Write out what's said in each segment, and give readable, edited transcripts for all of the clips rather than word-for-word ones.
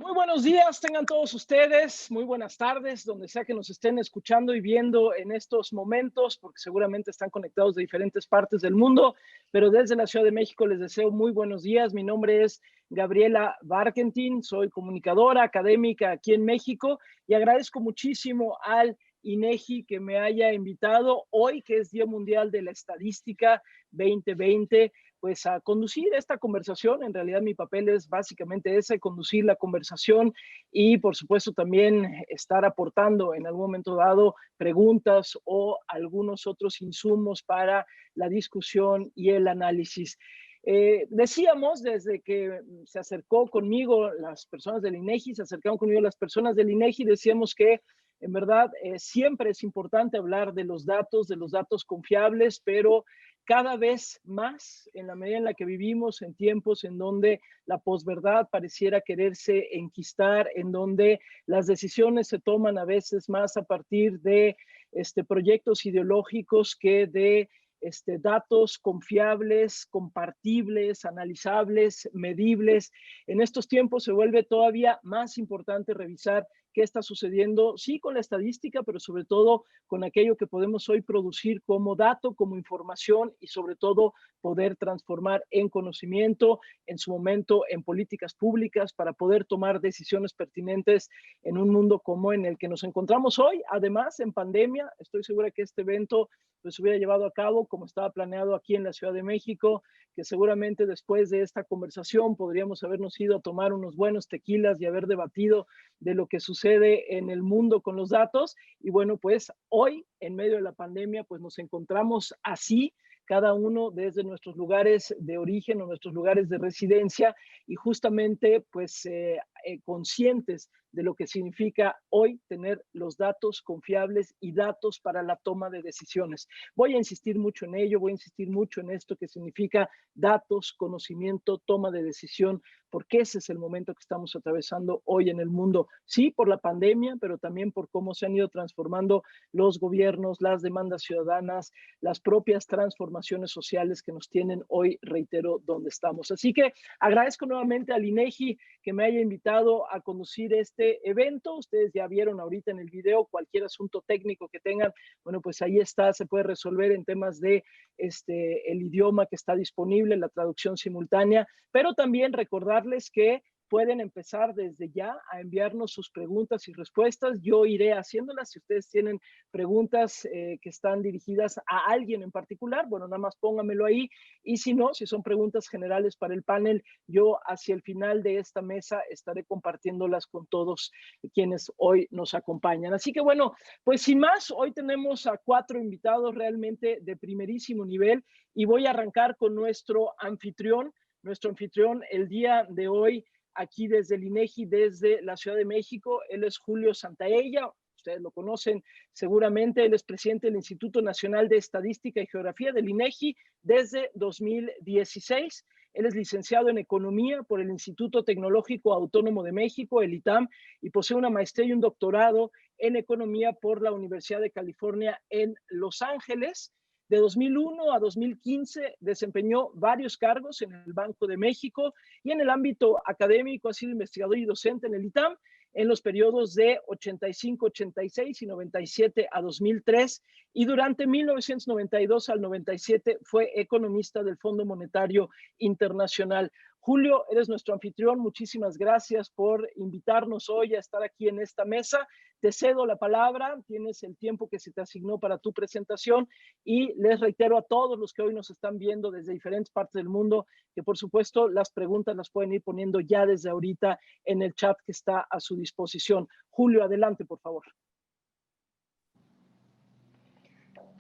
Muy buenos días, tengan todos ustedes, muy buenas tardes, donde sea que nos estén escuchando y viendo en estos momentos, porque seguramente están conectados de diferentes partes del mundo, pero desde la Ciudad de México les deseo muy buenos días. Mi nombre es Gabriela Barkentin, soy comunicadora académica aquí en México y agradezco muchísimo al INEGI que me haya invitado hoy, que es Día Mundial de la Estadística 2020, pues a conducir esta conversación. En realidad mi papel es básicamente ese, conducir la conversación y por supuesto también estar aportando en algún momento dado preguntas o algunos otros insumos para la discusión y el análisis. Decíamos desde que se acercó conmigo las personas del INEGI, se acercaron conmigo las personas del INEGI, decíamos que en verdad siempre es importante hablar de los datos confiables, pero cada vez más en la medida en la que vivimos en tiempos en donde la posverdad pareciera quererse enquistar, en donde las decisiones se toman a veces más a partir de proyectos ideológicos que de datos confiables, compartibles, analizables, medibles. En estos tiempos se vuelve todavía más importante revisar qué está sucediendo, sí, con la estadística, pero sobre todo con aquello que podemos hoy producir como dato, como información y sobre todo poder transformar en conocimiento, en su momento en políticas públicas para poder tomar decisiones pertinentes en un mundo como en el que nos encontramos hoy. Además, en pandemia, estoy segura que este evento pues hubiera llevado a cabo como estaba planeado aquí en la Ciudad de México, que seguramente después de esta conversación podríamos habernos ido a tomar unos buenos tequilas y haber debatido de lo que sucede en el mundo con los datos. Y bueno, pues hoy, en medio de la pandemia, pues nos encontramos así, cada uno desde nuestros lugares de origen o nuestros lugares de residencia y justamente pues conscientes de lo que significa hoy tener los datos confiables y datos para la toma de decisiones. Voy a insistir mucho en ello, voy a insistir mucho en esto que significa datos, conocimiento, toma de decisión, porque ese es el momento que estamos atravesando hoy en el mundo. Sí, por la pandemia, pero también por cómo se han ido transformando los gobiernos, las demandas ciudadanas, las propias transformaciones sociales que nos tienen hoy, reitero, donde estamos. Así que agradezco nuevamente al INEGI que me haya invitado a conducir este evento. Ustedes ya vieron ahorita en el video cualquier asunto técnico que tengan, bueno, pues ahí está, se puede resolver en temas de el idioma que está disponible, la traducción simultánea, pero también recordarles que pueden empezar desde ya a enviarnos sus preguntas y respuestas. Yo iré haciéndolas. Si ustedes tienen preguntas que están dirigidas a alguien en particular, bueno, nada más póngamelo ahí. Y si no, si son preguntas generales para el panel, yo hacia el final de esta mesa estaré compartiéndolas con todos quienes hoy nos acompañan. Así que bueno, pues sin más, hoy tenemos a 4 invitados realmente de primerísimo nivel y voy a arrancar con nuestro anfitrión el día de hoy aquí desde el INEGI, desde la Ciudad de México. Él es Julio Santaella, ustedes lo conocen seguramente, él es presidente del Instituto Nacional de Estadística y Geografía del INEGI desde 2016. Él es licenciado en Economía por el Instituto Tecnológico Autónomo de México, el ITAM, y posee una maestría y un doctorado en Economía por la Universidad de California en Los Ángeles. De 2001 a 2015 desempeñó varios cargos en el Banco de México y en el ámbito académico ha sido investigador y docente en el ITAM en los periodos de 85-86 y 97 a 2003 y durante 1992 al 97 fue economista del Fondo Monetario Internacional. Julio, eres nuestro anfitrión. Muchísimas gracias por invitarnos hoy a estar aquí en esta mesa. Te cedo la palabra, tienes el tiempo que se te asignó para tu presentación y les reitero a todos los que hoy nos están viendo desde diferentes partes del mundo que por supuesto las preguntas las pueden ir poniendo ya desde ahorita en el chat que está a su disposición. Julio, adelante, por favor.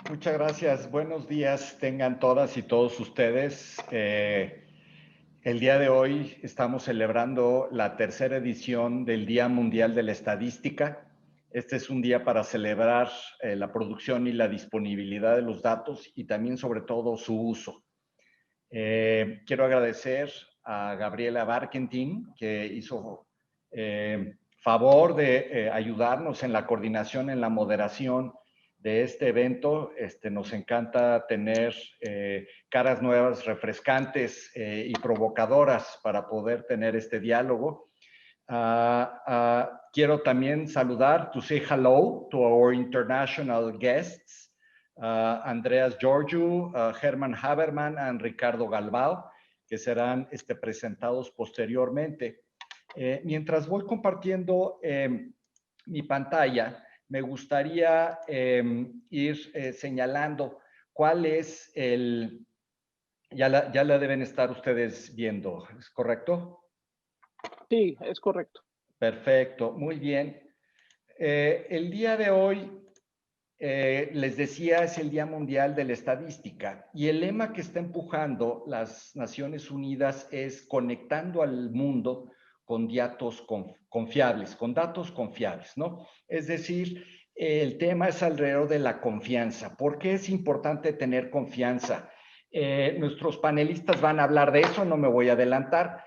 Muchas gracias. Buenos días tengan todas y todos ustedes. El día de hoy estamos celebrando la tercera edición del Día Mundial de la Estadística. Este es un día para celebrar la producción y la disponibilidad de los datos y también sobre todo su uso. Quiero agradecer a Gabriela Barkentin que hizo favor de ayudarnos en la coordinación, en la moderación de este evento. Nos encanta tener caras nuevas, refrescantes y provocadoras para poder tener este diálogo. Quiero también saludar, to say hello to our international guests, Andreas Georgiou, Herman Haberman and Ricardo Galbao, que serán presentados posteriormente. Mientras voy compartiendo mi pantalla, me gustaría ir señalando cuál es el... Ya la deben estar ustedes viendo, ¿es correcto? Sí, es correcto. Perfecto, muy bien. El día de hoy, les decía, es el Día Mundial de la Estadística y el lema que está empujando las Naciones Unidas es conectando al mundo con datos confiables, ¿no? Es decir, el tema es alrededor de la confianza. ¿Por qué es importante tener confianza? Nuestros panelistas van a hablar de eso, no me voy a adelantar.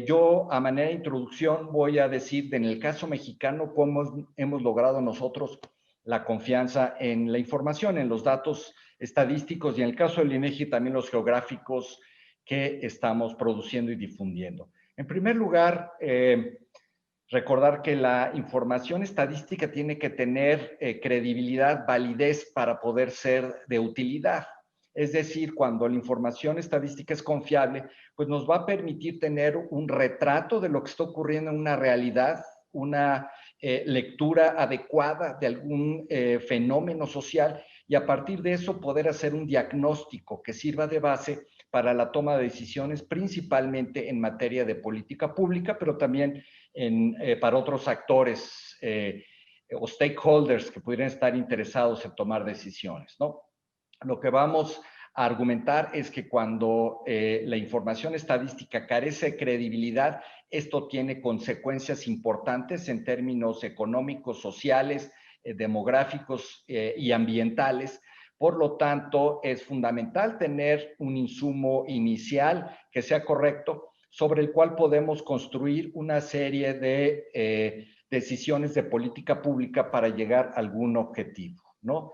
Yo, a manera de introducción, voy a decir, en el caso mexicano, cómo hemos logrado nosotros la confianza en la información, en los datos estadísticos y en el caso del INEGI también los geográficos que estamos produciendo y difundiendo. En primer lugar, recordar que la información estadística tiene que tener credibilidad, validez para poder ser de utilidad. Es decir, cuando la información estadística es confiable, pues nos va a permitir tener un retrato de lo que está ocurriendo en una realidad, una lectura adecuada de algún fenómeno social y a partir de eso poder hacer un diagnóstico que sirva de base para la toma de decisiones, principalmente en materia de política pública, pero también para otros actores o stakeholders que pudieran estar interesados en tomar decisiones, ¿no? Lo que vamos a argumentar es que cuando la información estadística carece de credibilidad, esto tiene consecuencias importantes en términos económicos, sociales, demográficos y ambientales. Por lo tanto, es fundamental tener un insumo inicial que sea correcto, sobre el cual podemos construir una serie de decisiones de política pública para llegar a algún objetivo, ¿no?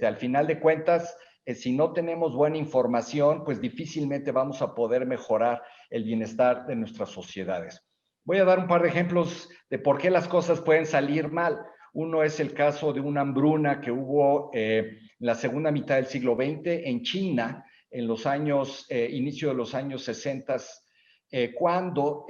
Al final de cuentas, si no tenemos buena información, pues difícilmente vamos a poder mejorar el bienestar de nuestras sociedades. Voy a dar un par de ejemplos de por qué las cosas pueden salir mal. Uno es el caso de una hambruna que hubo en la segunda mitad del siglo XX en China, en los años, inicio de los años 60, cuando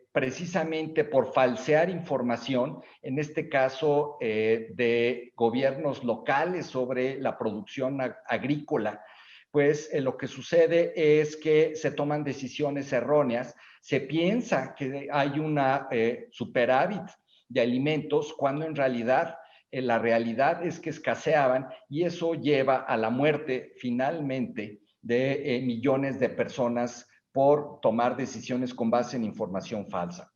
precisamente por falsear información, en este caso de gobiernos locales sobre la producción agrícola, pues lo que sucede es que se toman decisiones erróneas, se piensa que hay una superávit de alimentos cuando en realidad la realidad es que escaseaban y eso lleva a la muerte finalmente de millones de personas por tomar decisiones con base en información falsa.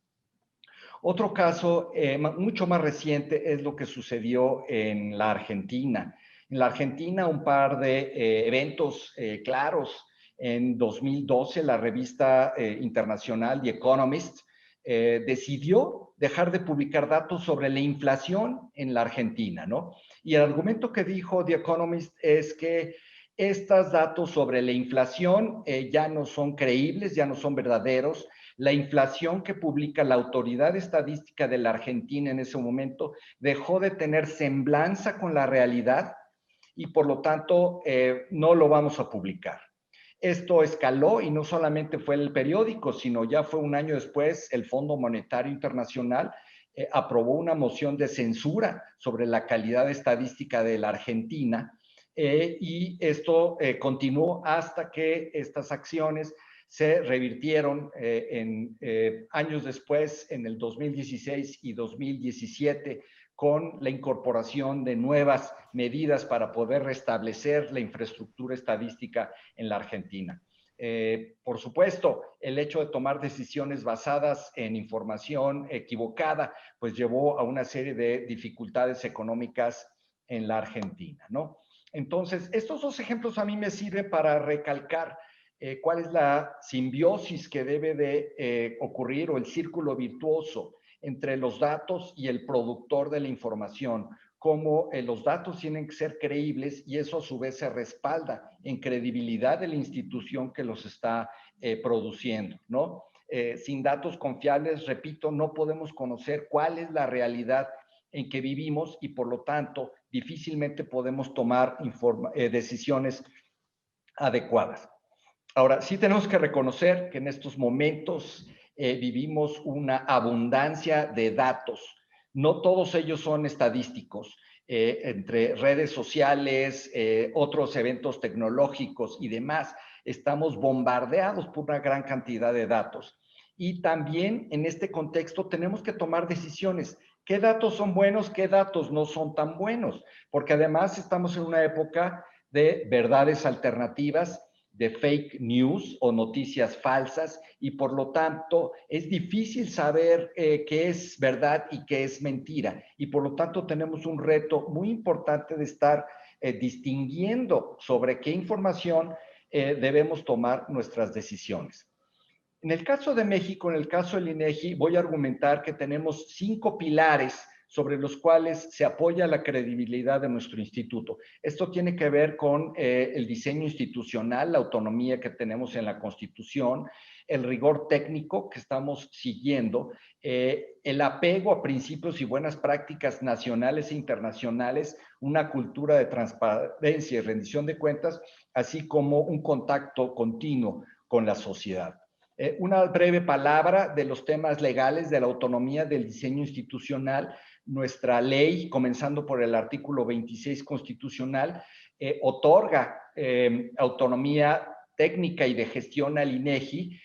Otro caso mucho más reciente es lo que sucedió en la Argentina. En la Argentina, un par de eventos claros. En 2012, la revista internacional The Economist decidió dejar de publicar datos sobre la inflación en la Argentina, ¿no? Y el argumento que dijo The Economist es que estos datos sobre la inflación ya no son creíbles, ya no son verdaderos. La inflación que publica la Autoridad Estadística de la Argentina en ese momento dejó de tener semblanza con la realidad y por lo tanto no lo vamos a publicar. Esto escaló y no solamente fue el periódico, sino ya fue un año después el Fondo Monetario Internacional aprobó una moción de censura sobre la calidad estadística de la Argentina y esto continuó hasta que estas acciones se revirtieron años después, en el 2016 y 2017, con la incorporación de nuevas medidas para poder restablecer la infraestructura estadística en la Argentina. Por supuesto, el hecho de tomar decisiones basadas en información equivocada, pues llevó a una serie de dificultades económicas en la Argentina, ¿no? Entonces, estos dos ejemplos a mí me sirven para recalcar cuál es la simbiosis que debe de ocurrir o el círculo virtuoso entre los datos y el productor de la información, cómo los datos tienen que ser creíbles y eso a su vez se respalda en credibilidad de la institución que los está produciendo, ¿no? sin datos confiables, repito, no podemos conocer cuál es la realidad en que vivimos y por lo tanto difícilmente podemos tomar decisiones adecuadas. Ahora, sí tenemos que reconocer que en estos momentos vivimos una abundancia de datos. No todos ellos son estadísticos. Entre redes sociales, otros eventos tecnológicos y demás, estamos bombardeados por una gran cantidad de datos. Y también en este contexto tenemos que tomar decisiones. ¿Qué datos son buenos? ¿Qué datos no son tan buenos? Porque además estamos en una época de verdades alternativas, de fake news o noticias falsas y por lo tanto es difícil saber qué es verdad y qué es mentira y por lo tanto tenemos un reto muy importante de estar distinguiendo sobre qué información debemos tomar nuestras decisiones. En el caso de México, en el caso del INEGI, voy a argumentar que tenemos 5 pilares sobre los cuales se apoya la credibilidad de nuestro instituto. Esto tiene que ver con el diseño institucional, la autonomía que tenemos en la Constitución, el rigor técnico que estamos siguiendo, el apego a principios y buenas prácticas nacionales e internacionales, una cultura de transparencia y rendición de cuentas, así como un contacto continuo con la sociedad. Una breve palabra de los temas legales de la autonomía del diseño institucional. Nuestra ley, comenzando por el artículo 26 constitucional, otorga autonomía técnica y de gestión al INEGI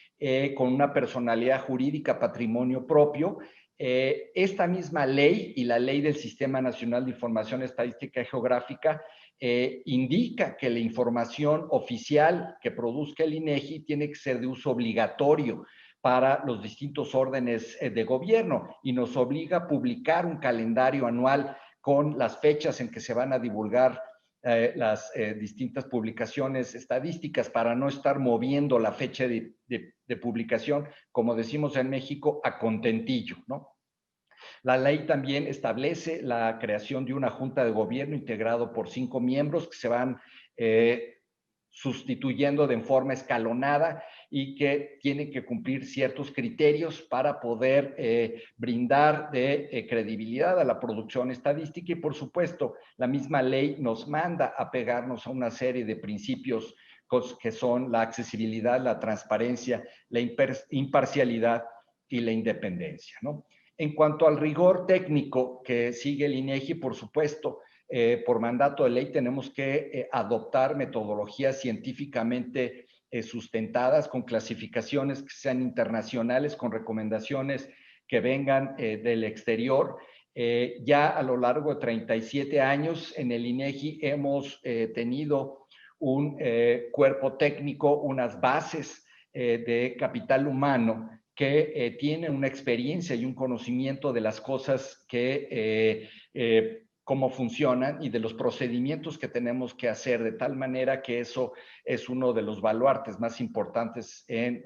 con una personalidad jurídica, patrimonio propio. Esta misma ley y la ley del Sistema Nacional de Información Estadística y Geográfica indica que la información oficial que produzca el INEGI tiene que ser de uso obligatorio para los distintos órdenes de gobierno y nos obliga a publicar un calendario anual con las fechas en que se van a divulgar las distintas publicaciones estadísticas para no estar moviendo la fecha de publicación, como decimos en México, a contentillo, ¿no? La ley también establece la creación de una junta de gobierno integrado por 5 miembros que se van sustituyendo de forma escalonada y que tienen que cumplir ciertos criterios para poder brindar credibilidad a la producción estadística y por supuesto la misma ley nos manda a pegarnos a una serie de principios que son la accesibilidad, la transparencia, la imparcialidad y la independencia, ¿no? En cuanto al rigor técnico que sigue el INEGI, por supuesto, por mandato de ley tenemos que adoptar metodologías científicamente sustentadas con clasificaciones que sean internacionales, con recomendaciones que vengan del exterior. Ya a lo largo de 37 años en el INEGI hemos tenido un cuerpo técnico, unas bases de capital humano que tienen una experiencia y un conocimiento de las cosas que cómo funcionan y de los procedimientos que tenemos que hacer, de tal manera que eso es uno de los baluartes más importantes en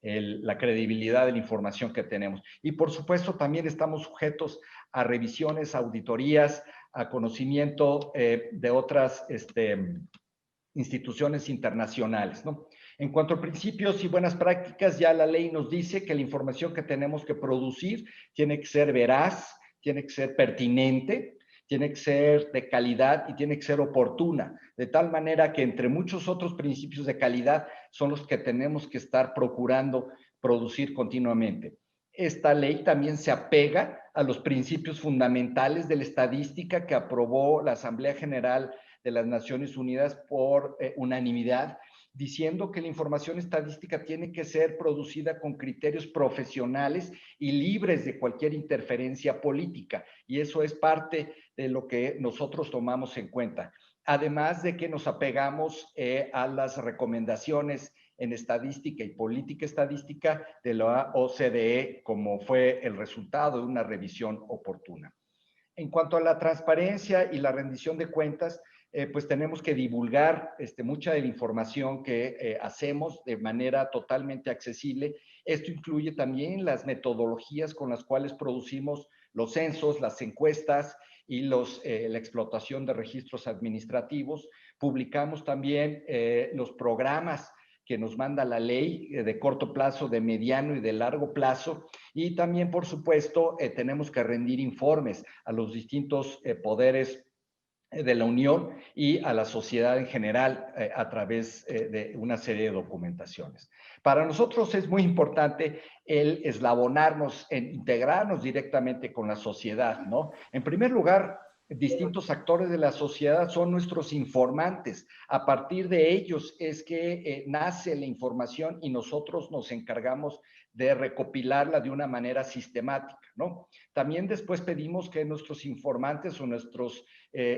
la credibilidad de la información que tenemos. Y por supuesto también estamos sujetos a revisiones, auditorías, a conocimiento de otras instituciones internacionales, ¿no? En cuanto a principios y buenas prácticas, ya la ley nos dice que la información que tenemos que producir tiene que ser veraz, tiene que ser pertinente, tiene que ser de calidad y tiene que ser oportuna, de tal manera que entre muchos otros principios de calidad son los que tenemos que estar procurando producir continuamente. Esta ley también se apega a los principios fundamentales de la estadística que aprobó la Asamblea General de las Naciones Unidas por unanimidad, diciendo que la información estadística tiene que ser producida con criterios profesionales y libres de cualquier interferencia política. Y eso es parte de lo que nosotros tomamos en cuenta. Además de que nos apegamos a las recomendaciones en estadística y política estadística de la OCDE, como fue el resultado de una revisión oportuna. En cuanto a la transparencia y la rendición de cuentas, pues tenemos que divulgar mucha de la información que hacemos de manera totalmente accesible. Esto incluye también las metodologías con las cuales producimos los censos, las encuestas y la explotación de registros administrativos. Publicamos también los programas que nos manda la ley de corto plazo, de mediano y de largo plazo. Y también, por supuesto, tenemos que rendir informes a los distintos poderes de la Unión y a la sociedad en general a través de una serie de documentaciones. Para nosotros es muy importante el eslabonarnos, integrarnos directamente con la sociedad, ¿no? En primer lugar, distintos actores de la sociedad son nuestros informantes. A partir de ellos es que nace la información y nosotros nos encargamos de recopilarla de una manera sistemática, ¿no? También después pedimos que nuestros informantes o nuestros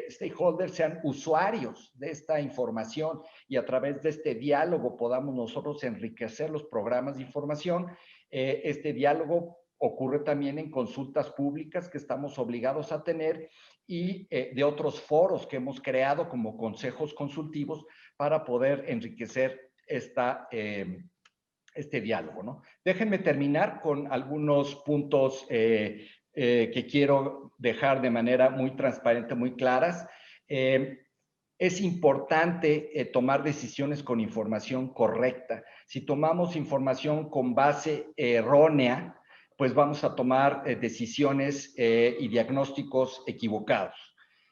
stakeholders sean usuarios de esta información y a través de este diálogo podamos nosotros enriquecer los programas de información. Este diálogo ocurre también en consultas públicas que estamos obligados a tener y de otros foros que hemos creado como consejos consultivos para poder enriquecer este diálogo, ¿no? Déjenme terminar con algunos puntos que quiero dejar de manera muy transparente, muy claras. Es importante tomar decisiones con información correcta. Si tomamos información con base errónea, pues vamos a tomar decisiones y diagnósticos equivocados.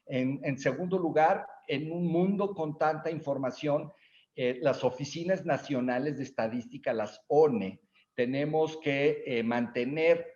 En segundo lugar, en un mundo con tanta información, las oficinas nacionales de estadística, las ONE, tenemos que mantener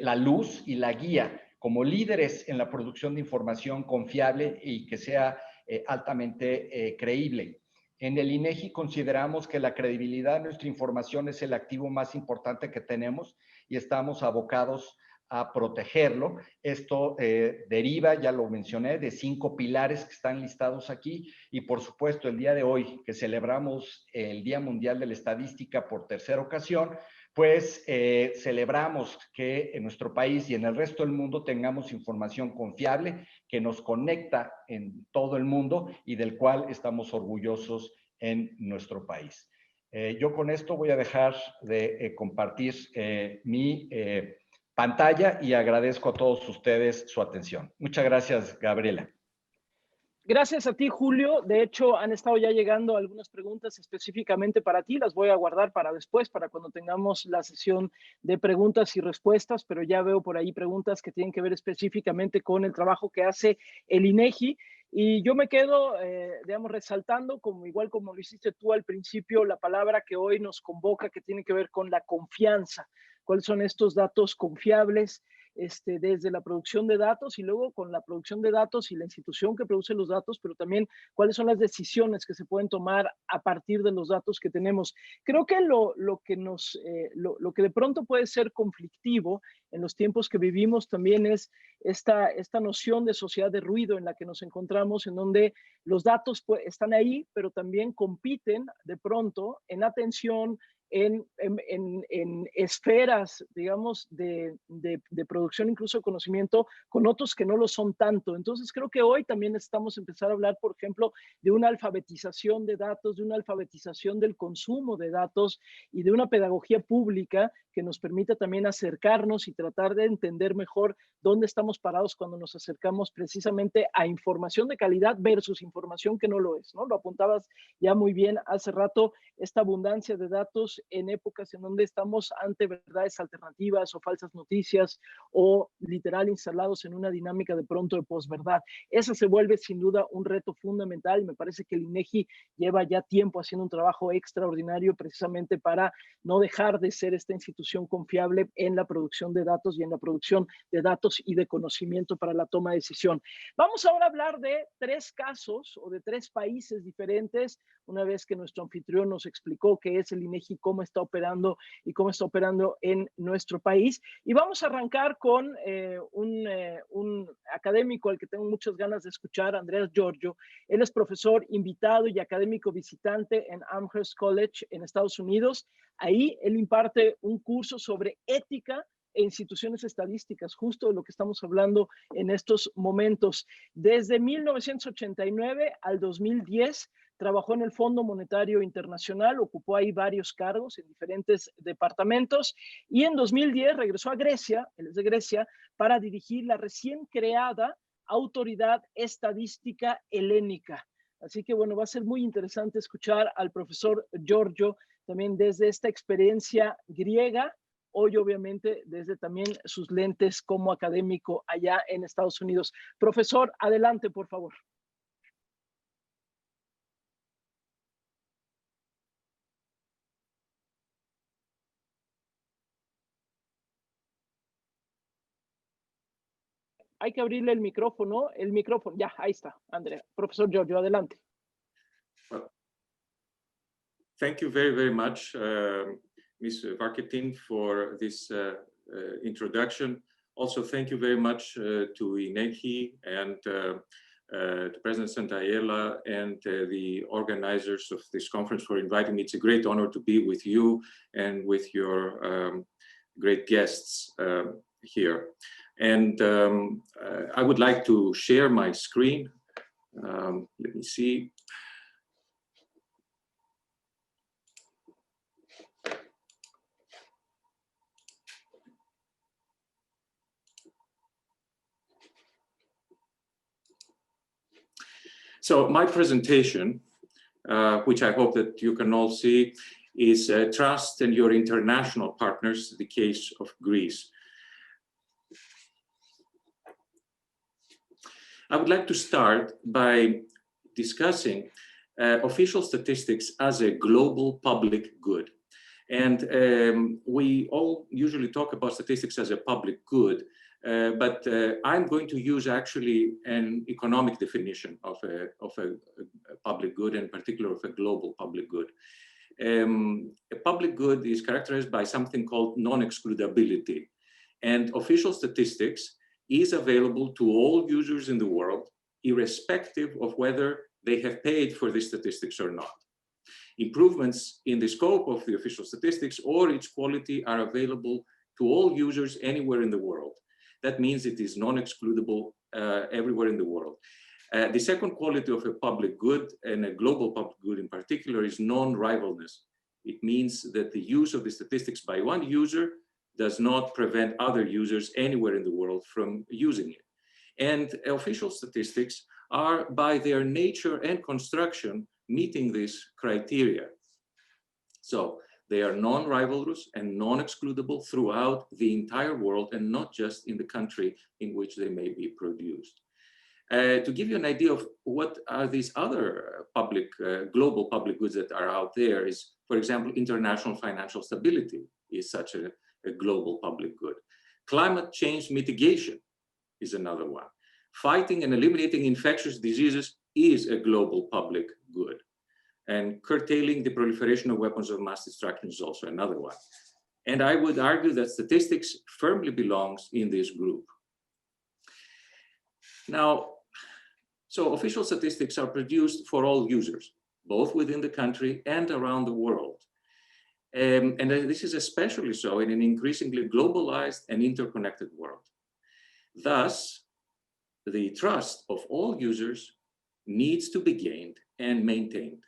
la luz y la guía como líderes en la producción de información confiable y que sea altamente creíble. En el INEGI consideramos que la credibilidad de nuestra información es el activo más importante que tenemos y estamos abocados a protegerlo. Esto deriva, ya lo mencioné, de 5 pilares que están listados aquí y por supuesto el día de hoy que celebramos el Día Mundial de la Estadística por tercera ocasión, pues celebramos que en nuestro país y en el resto del mundo tengamos información confiable que nos conecta en todo el mundo y del cual estamos orgullosos en nuestro país. Yo con esto voy a dejar de compartir mi pantalla y agradezco a todos ustedes su atención. Muchas gracias, Gabriela. Gracias a ti, Julio. De hecho, han estado ya llegando algunas preguntas específicamente para ti. Las voy a guardar para después, para cuando tengamos la sesión de preguntas y respuestas, pero ya veo por ahí preguntas que tienen que ver específicamente con el trabajo que hace el INEGI. Y yo me quedo, digamos, resaltando, como igual como lo hiciste tú al principio, la palabra que hoy nos convoca, que tiene que ver con la confianza. ¿Cuáles son estos datos confiables? Desde la producción de datos y luego con la producción de datos y la institución que produce los datos, pero también cuáles son las decisiones que se pueden tomar a partir de los datos que tenemos. Creo que lo que de pronto puede ser conflictivo en los tiempos que vivimos también es esta noción de sociedad de ruido en la que nos encontramos, en donde los datos pues, están ahí, pero también compiten de pronto en atención, en esferas, digamos, de producción, incluso de conocimiento, con otros que no lo son tanto. Entonces, creo que hoy también necesitamos empezar a hablar, por ejemplo, de una alfabetización de datos, de una alfabetización del consumo de datos y de una pedagogía pública que nos permita también acercarnos y tratar de entender mejor dónde estamos parados cuando nos acercamos precisamente a información de calidad versus información que no lo es, ¿no? Lo apuntabas ya muy bien hace rato, esta abundancia de datos en épocas en donde estamos ante verdades alternativas o falsas noticias o literal instalados en una dinámica de pronto de posverdad. Esa se vuelve sin duda un reto fundamental y me parece que el INEGI lleva ya tiempo haciendo un trabajo extraordinario precisamente para no dejar de ser esta institución confiable en la producción de datos y en la producción de datos y de conocimiento para la toma de decisión. Vamos ahora a hablar de 3 casos o de 3 países diferentes, una vez que nuestro anfitrión nos explicó qué es el INEGI, cómo está operando y cómo está operando en nuestro país. Y vamos a arrancar con un académico al que tengo muchas ganas de escuchar, Andreas Giorgio. Él es profesor invitado y académico visitante en Amherst College en Estados Unidos. Ahí él imparte un curso sobre ética e instituciones estadísticas, justo de lo que estamos hablando en estos momentos. Desde 1989 al 2010 trabajó en el Fondo Monetario Internacional, ocupó ahí varios cargos en diferentes departamentos y en 2010 regresó a Grecia, él es de Grecia, para dirigir la recién creada Autoridad Estadística Helénica. Así que bueno, va a ser muy interesante escuchar al profesor Giorgio también desde esta experiencia griega, hoy obviamente desde también sus lentes como académico allá en Estados Unidos. Profesor, adelante, por favor. Hay que abrirle el micrófono, ya, ahí está, Andrea. Profesor Giorgio, adelante. Well, thank you very, very much, Ms. Varketin, for this introduction. Also, thank you very much to INEGI and to President Santaella and the organizers of this conference for inviting me. It's a great honor to be with you and with your great guests here. And I would like to share my screen. Let me see. So my presentation, which I hope that you can all see, is Trust and Your International Partners, the Case of Greece. I would like to start by discussing official statistics as a global public good. And we all usually talk about statistics as a public good, but I'm going to use actually an economic definition of a public good, in particular of a global public good. A public good is characterized by something called non-excludability, and official statistics is available to all users in the world, irrespective of whether they have paid for these statistics or not. Improvements in the scope of the official statistics or its quality are available to all users anywhere in the world. That means it is non-excludable everywhere in the world. The second quality of a public good, and a global public good in particular, is non-rivalness. It means that the use of the statistics by one user does not prevent other users anywhere in the world from using it. And official statistics are, by their nature and construction, meeting this criteria. So they are non-rivalrous and non-excludable throughout the entire world, and not just in the country in which they may be produced. To give you an idea of what are these other global public goods that are out there is, for example, international financial stability is such a global public good. Climate change mitigation is another one. Fighting and eliminating infectious diseases is a global public good. And curtailing the proliferation of weapons of mass destruction is also another one. And I would argue that statistics firmly belongs in this group. Now, so official statistics are produced for all users, both within the country and around the world. And this is especially so in an increasingly globalized and interconnected world. Thus, the trust of all users needs to be gained and maintained.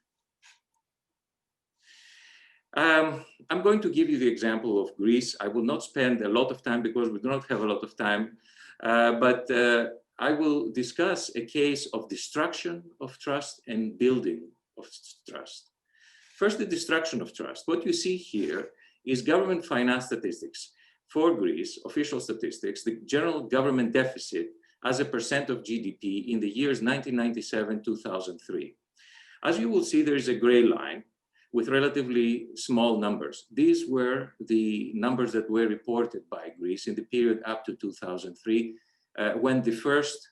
I'm going to give you the example of Greece. I will not spend a lot of time because we do not have a lot of time, but I will discuss a case of destruction of trust and building of trust. First, the destruction of trust. What you see here is government finance statistics for Greece, official statistics, the general government deficit as a percent of GDP in the years 1997-2003. As you will see, there is a gray line with relatively small numbers. These were the numbers that were reported by Greece in the period up to 2003, when the first,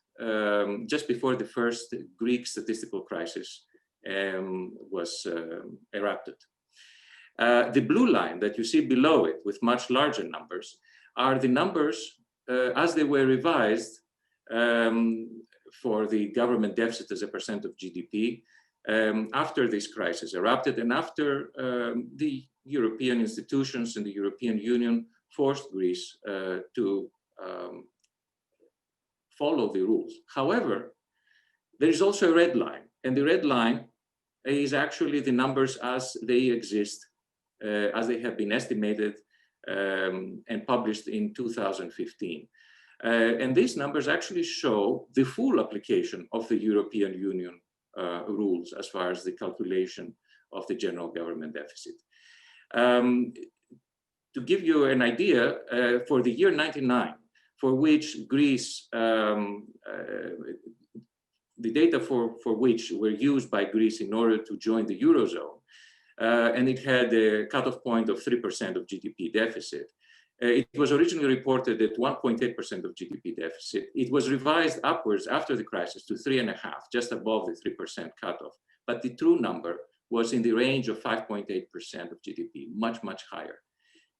just before the first Greek statistical crisis was erupted. The blue line that you see below it with much larger numbers are the numbers as they were revised for the government deficit as a percent of GDP after this crisis erupted and after the European institutions and the European Union forced Greece to follow the rules. However, there is also a red line, and the red line is actually the numbers as they exist, as they have been estimated and published in 2015. And these numbers actually show the full application of the European Union rules as far as the calculation of the general government deficit. To give you an idea, for the year 99, for which Greece, the data for which were used by Greece in order to join the Eurozone, and it had a cutoff point of 3% of GDP deficit. It was originally reported at 1.8% of GDP deficit. It was revised upwards after the crisis to 3.5%, just above the 3% cutoff. But the true number was in the range of 5.8% of GDP, much, much higher.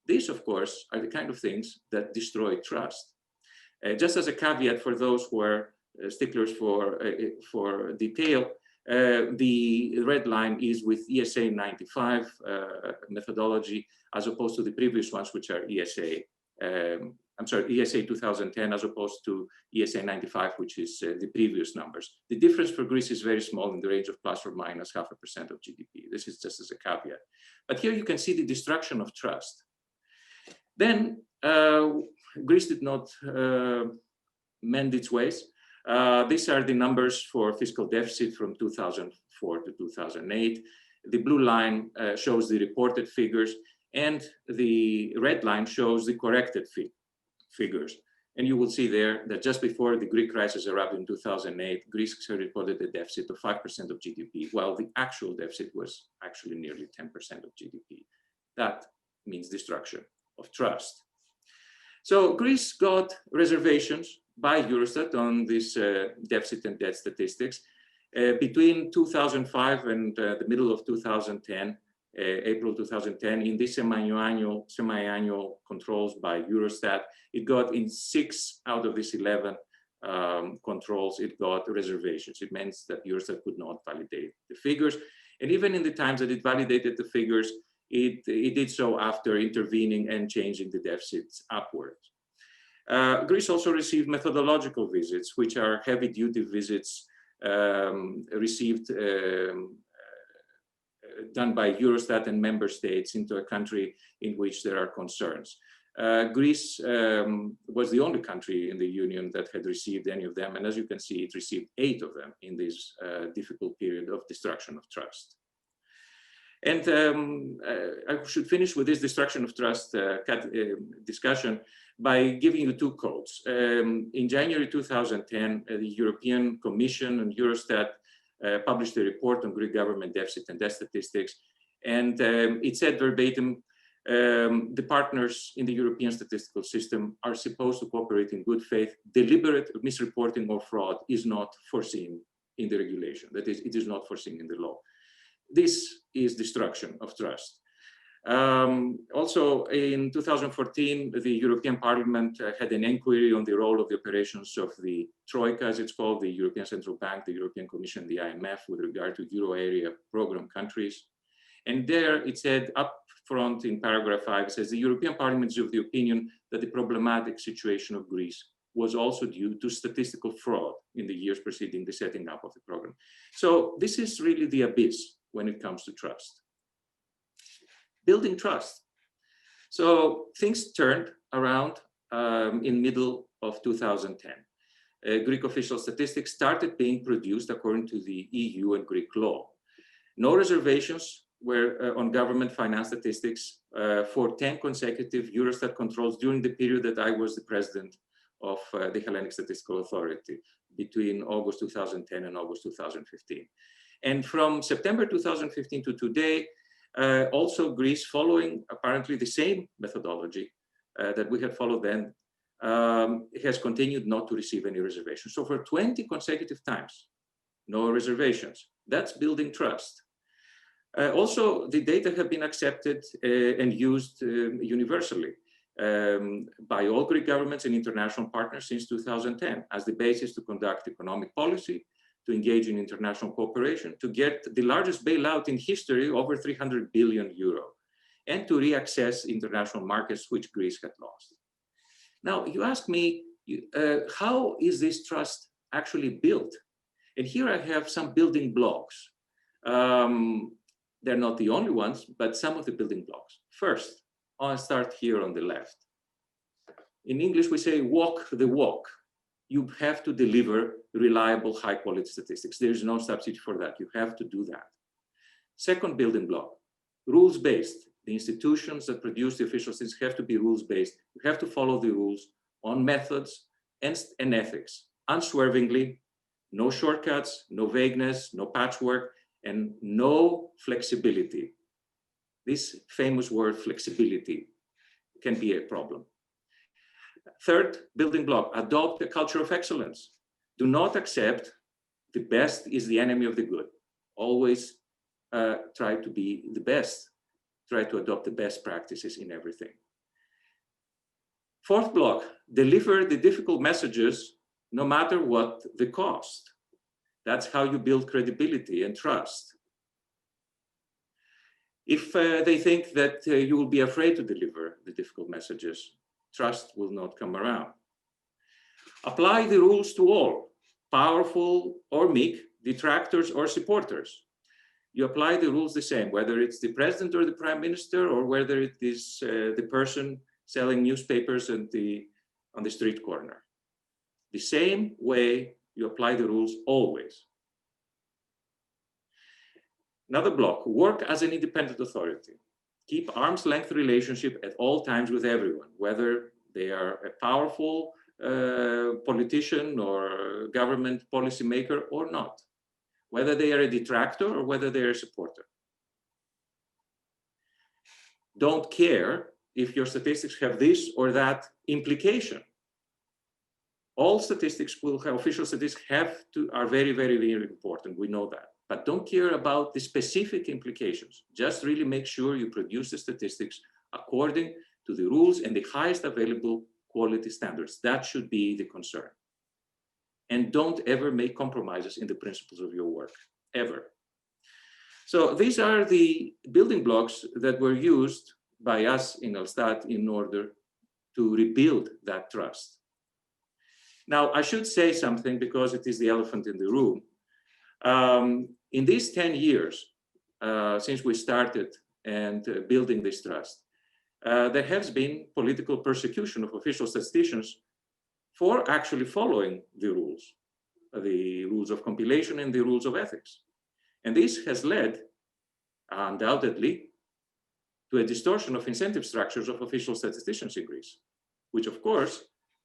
These, of course, are the kind of things that destroy trust. Just as a caveat for those who are sticklers for detail, the red line is with ESA 95 methodology, as opposed to the previous ones, which are ESA 2010, as opposed to ESA 95, which is the previous numbers. The difference for Greece is very small, in the range of plus or minus 0.5% of GDP. This is just as a caveat. But here you can see the destruction of trust. Then Greece did not mend its ways. These are the numbers for fiscal deficit from 2004 to 2008. The blue line shows the reported figures, and the red line shows the corrected figures. And you will see there that just before the Greek crisis arrived in 2008, Greece reported a deficit of 5% of GDP, while the actual deficit was actually nearly 10% of GDP. That means destruction of trust. So Greece got reservations by Eurostat on this deficit and debt statistics. Between 2005 and the middle of 2010, April 2010, in this semi-annual controls by Eurostat, it got in 6 out of these 11 controls, it got reservations. It means that Eurostat could not validate the figures. And even in the times that it validated the figures, it did so after intervening and changing the deficits upwards. Greece also received methodological visits, which are heavy-duty visits received done by Eurostat and member states into a country in which there are concerns. Greece was the only country in the Union that had received any of them, and as you can see, it received 8 of them in this difficult period of destruction of trust. And I should finish with this destruction of trust discussion by giving you 2 quotes. In January 2010, the European Commission and Eurostat published a report on Greek government deficit and debt statistics. And it said verbatim, the partners in the European statistical system are supposed to cooperate in good faith. Deliberate misreporting or fraud is not foreseen in the regulation. That is, it is not foreseen in the law. This is destruction of trust. Also, in 2014, the European Parliament had an inquiry on the role of the operations of the Troika, as it's called, the European Central Bank, the European Commission, the IMF, with regard to Euro area program countries. And there it said up front in paragraph 5, it says, the European Parliament is of the opinion that the problematic situation of Greece was also due to statistical fraud in the years preceding the setting up of the program. So this is really the abyss when it comes to trust. Building trust. So things turned around in middle of 2010. Greek official statistics started being produced according to the EU and Greek law. No reservations were on government finance statistics for 10 consecutive Eurostat controls during the period that I was the president of the Hellenic Statistical Authority, between August 2010 and August 2015. And from September 2015 to today, also Greece, following apparently the same methodology that we had followed then, has continued not to receive any reservations. So for 20 consecutive times, no reservations. That's building trust. Also, the data have been accepted and used universally by all Greek governments and international partners since 2010 as the basis to conduct economic policy, to engage in international cooperation, to get the largest bailout in history, over 300 billion euro, and to reaccess international markets which Greece had lost. Now, you ask me, how is this trust actually built? And here I have some building blocks. They're not the only ones, but some of the building blocks. First, I'll start here on the left. In English, we say walk the walk. you have to deliver reliable, high quality statistics. There is no substitute for that. You have to do that. Second building block, rules-based. The institutions that produce the official statistics have to be rules-based. You have to follow the rules on methods and ethics, unswervingly, no shortcuts, no vagueness, no patchwork, and no flexibility. This famous word, flexibility, can be a problem. Third building block, adopt a culture of excellence. Do not accept the best is the enemy of the good. Always try to be the best. Try to adopt the best practices in everything. Fourth block, deliver the difficult messages no matter what the cost. That's how you build credibility and trust. If they think that you will be afraid to deliver the difficult messages, trust will not come around. Apply the rules to all, powerful or meek, detractors or supporters. You apply the rules the same, whether it's the president or the prime minister, or whether it is the person selling newspapers on the street corner. The same way you apply the rules always. Another block, work as an independent authority. Keep arm's length relationship at all times with everyone, whether they are a powerful politician or government policymaker or not, whether they are a detractor or whether they are a supporter. Don't care if your statistics have this or that implication. All statistics will have, official statistics are very, very, very important. We know that. But don't care about the specific implications. Just really make sure you produce the statistics according to the rules and the highest available quality standards. That should be the concern. And don't ever make compromises in the principles of your work, ever. So these are the building blocks that were used by us in Elstat in order to rebuild that trust. Now, I should say something because it is the elephant in the room. In these 10 years, since we started and building this trust, there has been political persecution of official statisticians for actually following the rules of compilation and the rules of ethics. And this has led, undoubtedly, to a distortion of incentive structures of official statisticians in Greece, which of course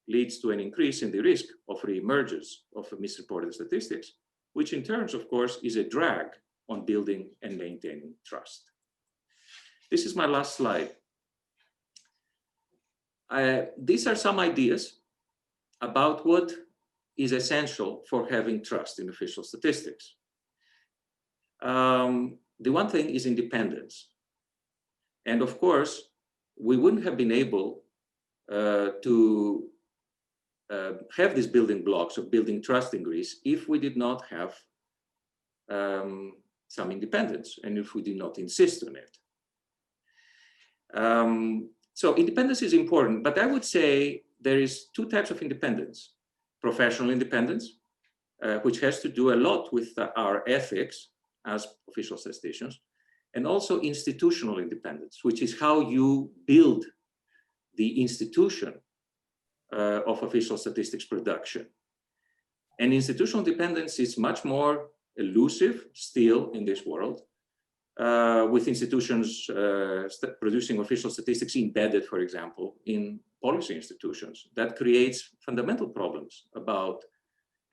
leads to an increase in the risk of re-emergence of misreported statistics, which in turn, of course, is a drag on building and maintaining trust. This is my last slide. These are some ideas about what is essential for having trust in official statistics. The one thing is independence. And of course, we wouldn't have been able to have these building blocks of building trust in Greece if we did not have some independence and if we did not insist on it. So independence is important, but I would say there is two types of independence. Professional independence, which has to do a lot with our ethics as official statisticians, and also institutional independence, which is how you build the institution of official statistics production. And institutional dependence is much more elusive still in this world, with institutions producing official statistics embedded, for example, in policy institutions. That creates fundamental problems about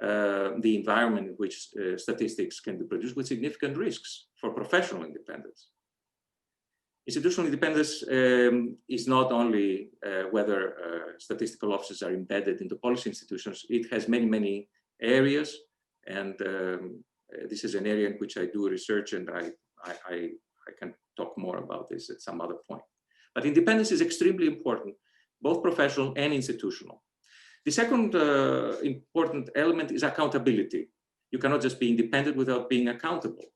the environment in which statistics can be produced, with significant risks for professional independence. Institutional independence is not only whether statistical offices are embedded into policy institutions. It has many, many areas, and this is an area in which I do research, and I can talk more about this at some other point. But independence is extremely important, both professional and institutional. The second important element is accountability. You cannot just be independent without being accountable.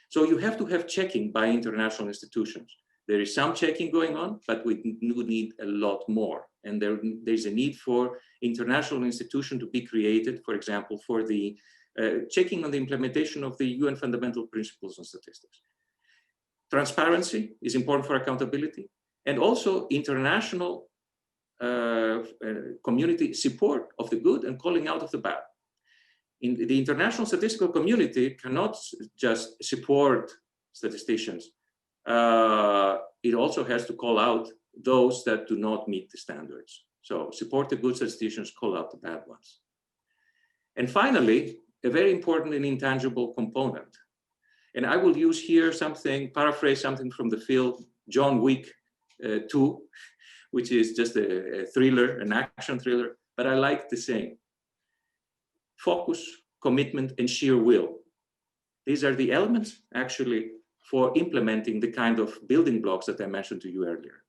So you have to have checking by international institutions. There is some checking going on, but we need a lot more. And there's a need for international institution to be created, for example, for the checking on the implementation of the UN fundamental principles on statistics. Transparency is important for accountability, and also international community support of the good and calling out of the bad. In the international statistical community cannot just support statisticians. It also has to call out those that do not meet the standards. So support the good statisticians, call out the bad ones. And finally, a very important and intangible component. And I will use here something, paraphrase something from the film John Wick 2, which is just a thriller, an action thriller, but I like the saying. Focus, commitment, and sheer will. These are the elements actually for implementing the kind of building blocks that I mentioned to you earlier.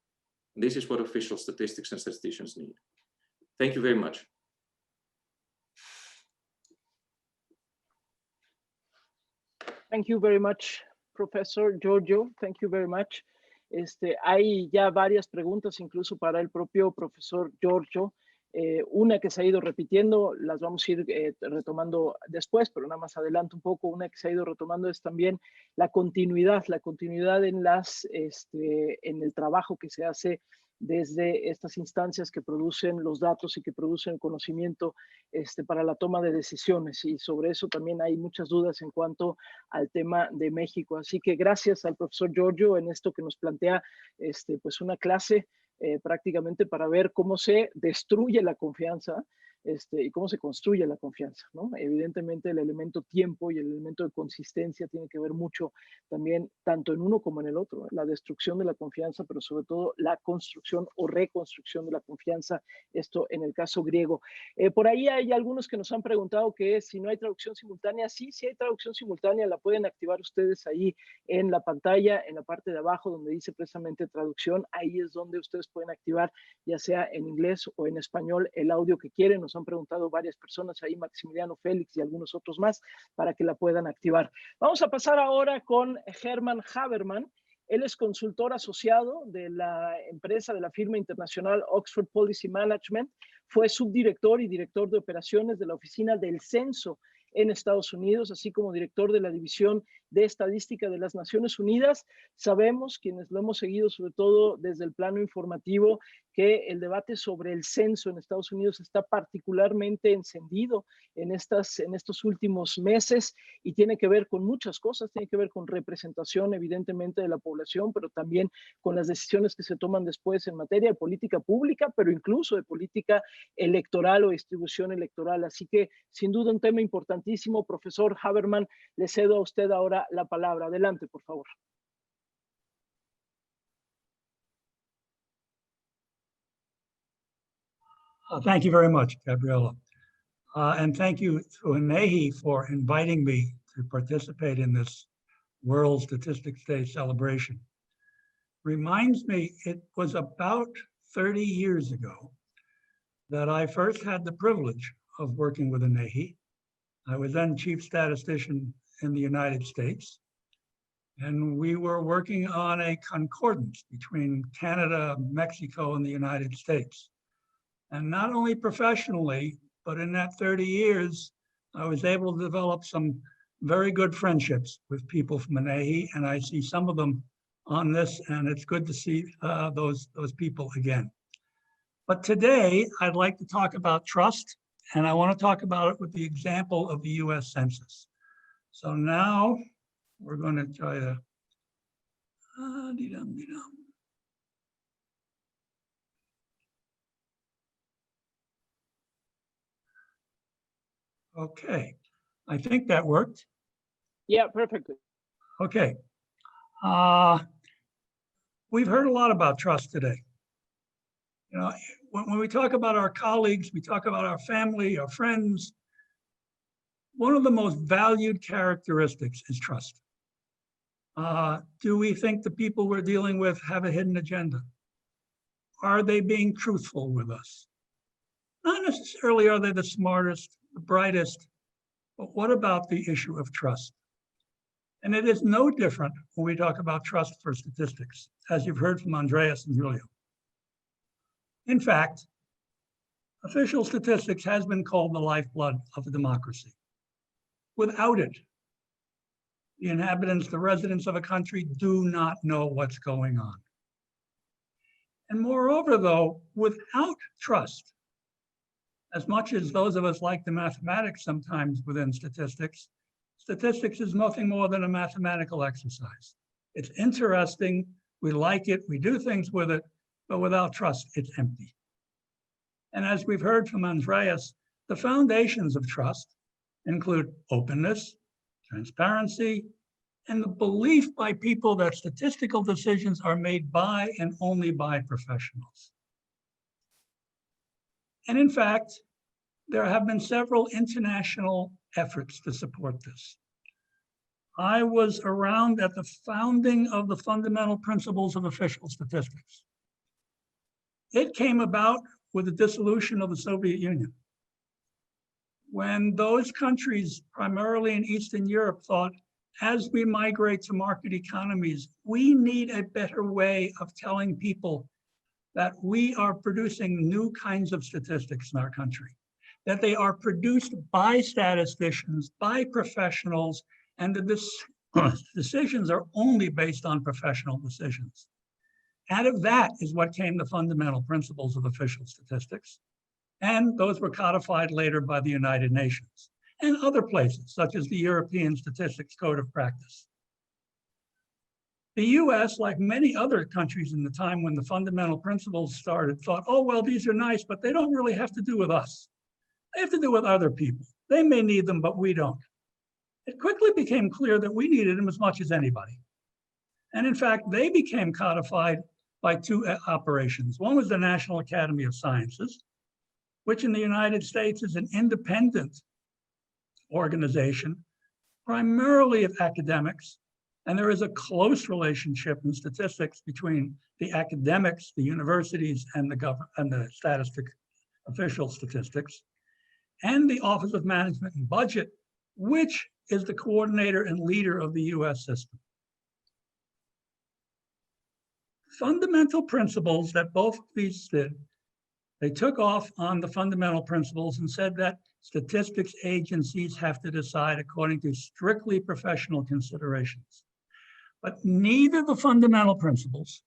And this is what official statistics and statisticians need. Thank you very much. Thank you very much, Professor Giorgio. Thank you very much. Hay ya varias preguntas, incluso para el propio profesor Giorgio. Una que se ha ido repitiendo, las vamos a ir retomando después, pero nada más adelanto un poco. Una que se ha ido retomando es también la continuidad en el trabajo que se hace desde estas instancias que producen los datos y que producen el conocimiento para la toma de decisiones. Y sobre eso también hay muchas dudas en cuanto al tema de México. Así que gracias al profesor Giorgio en esto que nos plantea pues una clase prácticamente para ver cómo se destruye la confianza y cómo se construye la confianza, ¿no? Evidentemente el elemento tiempo y el elemento de consistencia tiene que ver mucho también tanto en uno como en el otro, ¿eh? La destrucción de la confianza, pero sobre todo la construcción o reconstrucción de la confianza, esto en el caso griego. Por ahí hay algunos que nos han preguntado que si no hay traducción simultánea. Sí, sí hay traducción simultánea, la pueden activar ustedes ahí en la pantalla, en la parte de abajo donde dice precisamente traducción. Ahí es donde ustedes pueden activar, ya sea en inglés o en español, el audio que quieren. Nos han preguntado varias personas ahí, Maximiliano Félix y algunos otros más, para que la puedan activar. Vamos a pasar ahora con Hermann Habermann. Él es consultor asociado de la empresa, de la firma internacional Oxford Policy Management. Fue subdirector y director de operaciones de la Oficina del Censo en Estados Unidos, así como director de la División de Estadística de las Naciones Unidas. Sabemos, quienes lo hemos seguido, sobre todo desde el plano informativo, que el debate sobre el censo en Estados Unidos está particularmente encendido en estos últimos meses y tiene que ver con muchas cosas. Tiene que ver con representación, evidentemente, de la población, pero también con las decisiones que se toman después en materia de política pública, pero incluso de política electoral o distribución electoral. Así que, sin duda, un tema importantísimo. Profesor Habermann, le cedo a usted ahora la palabra. Adelante, por favor. Thank you very much, Gabriela. And thank you to INEGI for inviting me to participate in this World Statistics Day celebration. Reminds me, it was about 30 years ago that I first had the privilege of working with INEGI. I was then chief statistician in the United States, and we were working on a concordance between Canada, Mexico, and the United States. And not only professionally, but in that 30 years, I was able to develop some very good friendships with people from INEGI, and I see some of them on this, and it's good to see those people again. But today, I'd like to talk about trust, and I want to talk about it with the example of the US Census. So now we're going to try to, Okay, I think that worked. Yeah, perfectly. Okay. We've heard a lot about trust today. You know, when we talk about our colleagues, we talk about our family, our friends. One of the most valued characteristics is trust. Do we think the people we're dealing with have a hidden agenda? Are they being truthful with us? Not necessarily are they the smartest, the brightest, but what about the issue of trust? And it is no different when we talk about trust for statistics, as you've heard from Andreas and Julio. In fact, official statistics has been called the lifeblood of the democracy. Without it, the inhabitants, the residents of a country do not know what's going on. And moreover, though, without trust, as much as those of us like the mathematics sometimes within statistics, statistics is nothing more than a mathematical exercise. It's interesting, we like it, we do things with it, but without trust, it's empty. And as we've heard from Andreas, the foundations of trust include openness, transparency, and the belief by people that statistical decisions are made by and only by professionals. And in fact, there have been several international efforts to support this. I was around at the founding of the Fundamental Principles of Official Statistics. It came about with the dissolution of the Soviet Union, when those countries, primarily in Eastern Europe, thought, as we migrate to market economies, we need a better way of telling people that we are producing new kinds of statistics in our country, that they are produced by statisticians, by professionals, and the decisions are only based on professional decisions. Out of that is what came the Fundamental Principles of Official Statistics. And those were codified later by the United Nations and other places, such as the European Statistics Code of Practice. The US, like many other countries in the time when the fundamental principles started, thought, oh, well, these are nice, but they don't really have to do with us. They have to do with other people. They may need them, but we don't. It quickly became clear that we needed them as much as anybody. And in fact, they became codified by two operations. One was the National Academy of Sciences, which in the United States is an independent organization, primarily of academics. And there is a close relationship in statistics between the academics, the universities, and the official statistics, and the Office of Management and Budget, which is the coordinator and leader of the US system. Fundamental principles that both of these did, they took off on the fundamental principles and said that statistics agencies have to decide according to strictly professional considerations. But neither the fundamental principles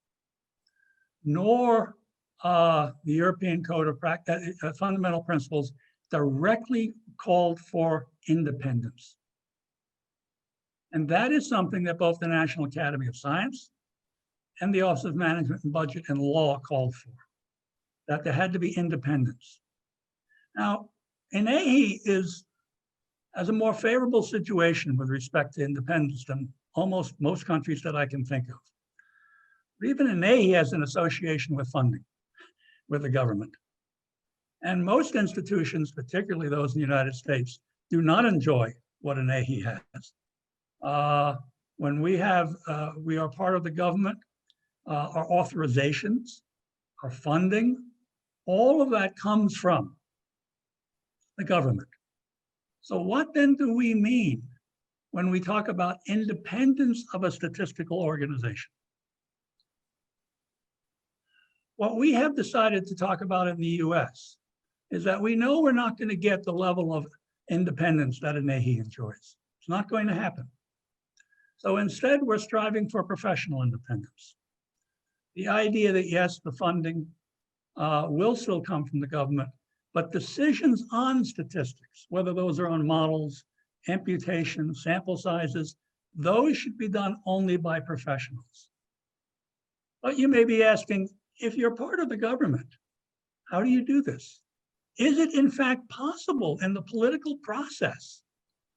nor the European Code of Practice, fundamental principles directly called for independence. And that is something that both the National Academy of Science and the Office of Management and Budget and Law called for, that there had to be independence. Now, INEGI has a more favorable situation with respect to independence than almost most countries that I can think of. But even INEGI has an association with funding, with the government. And most institutions, particularly those in the United States, do not enjoy what INEGI has. When we are part of the government, our authorizations, our funding, all of that comes from the government. So what then do we mean when we talk about independence of a statistical organization? What we have decided to talk about in the US is that we know we're not going to get the level of independence that INEGI enjoys. It's not going to happen. So instead, we're striving for professional independence. The idea that yes, the funding will still come from the government, but decisions on statistics, whether those are on models, amputation, sample sizes, those should be done only by professionals. But you may be asking, if you're part of the government, how do you do this? Is it in fact possible in the political process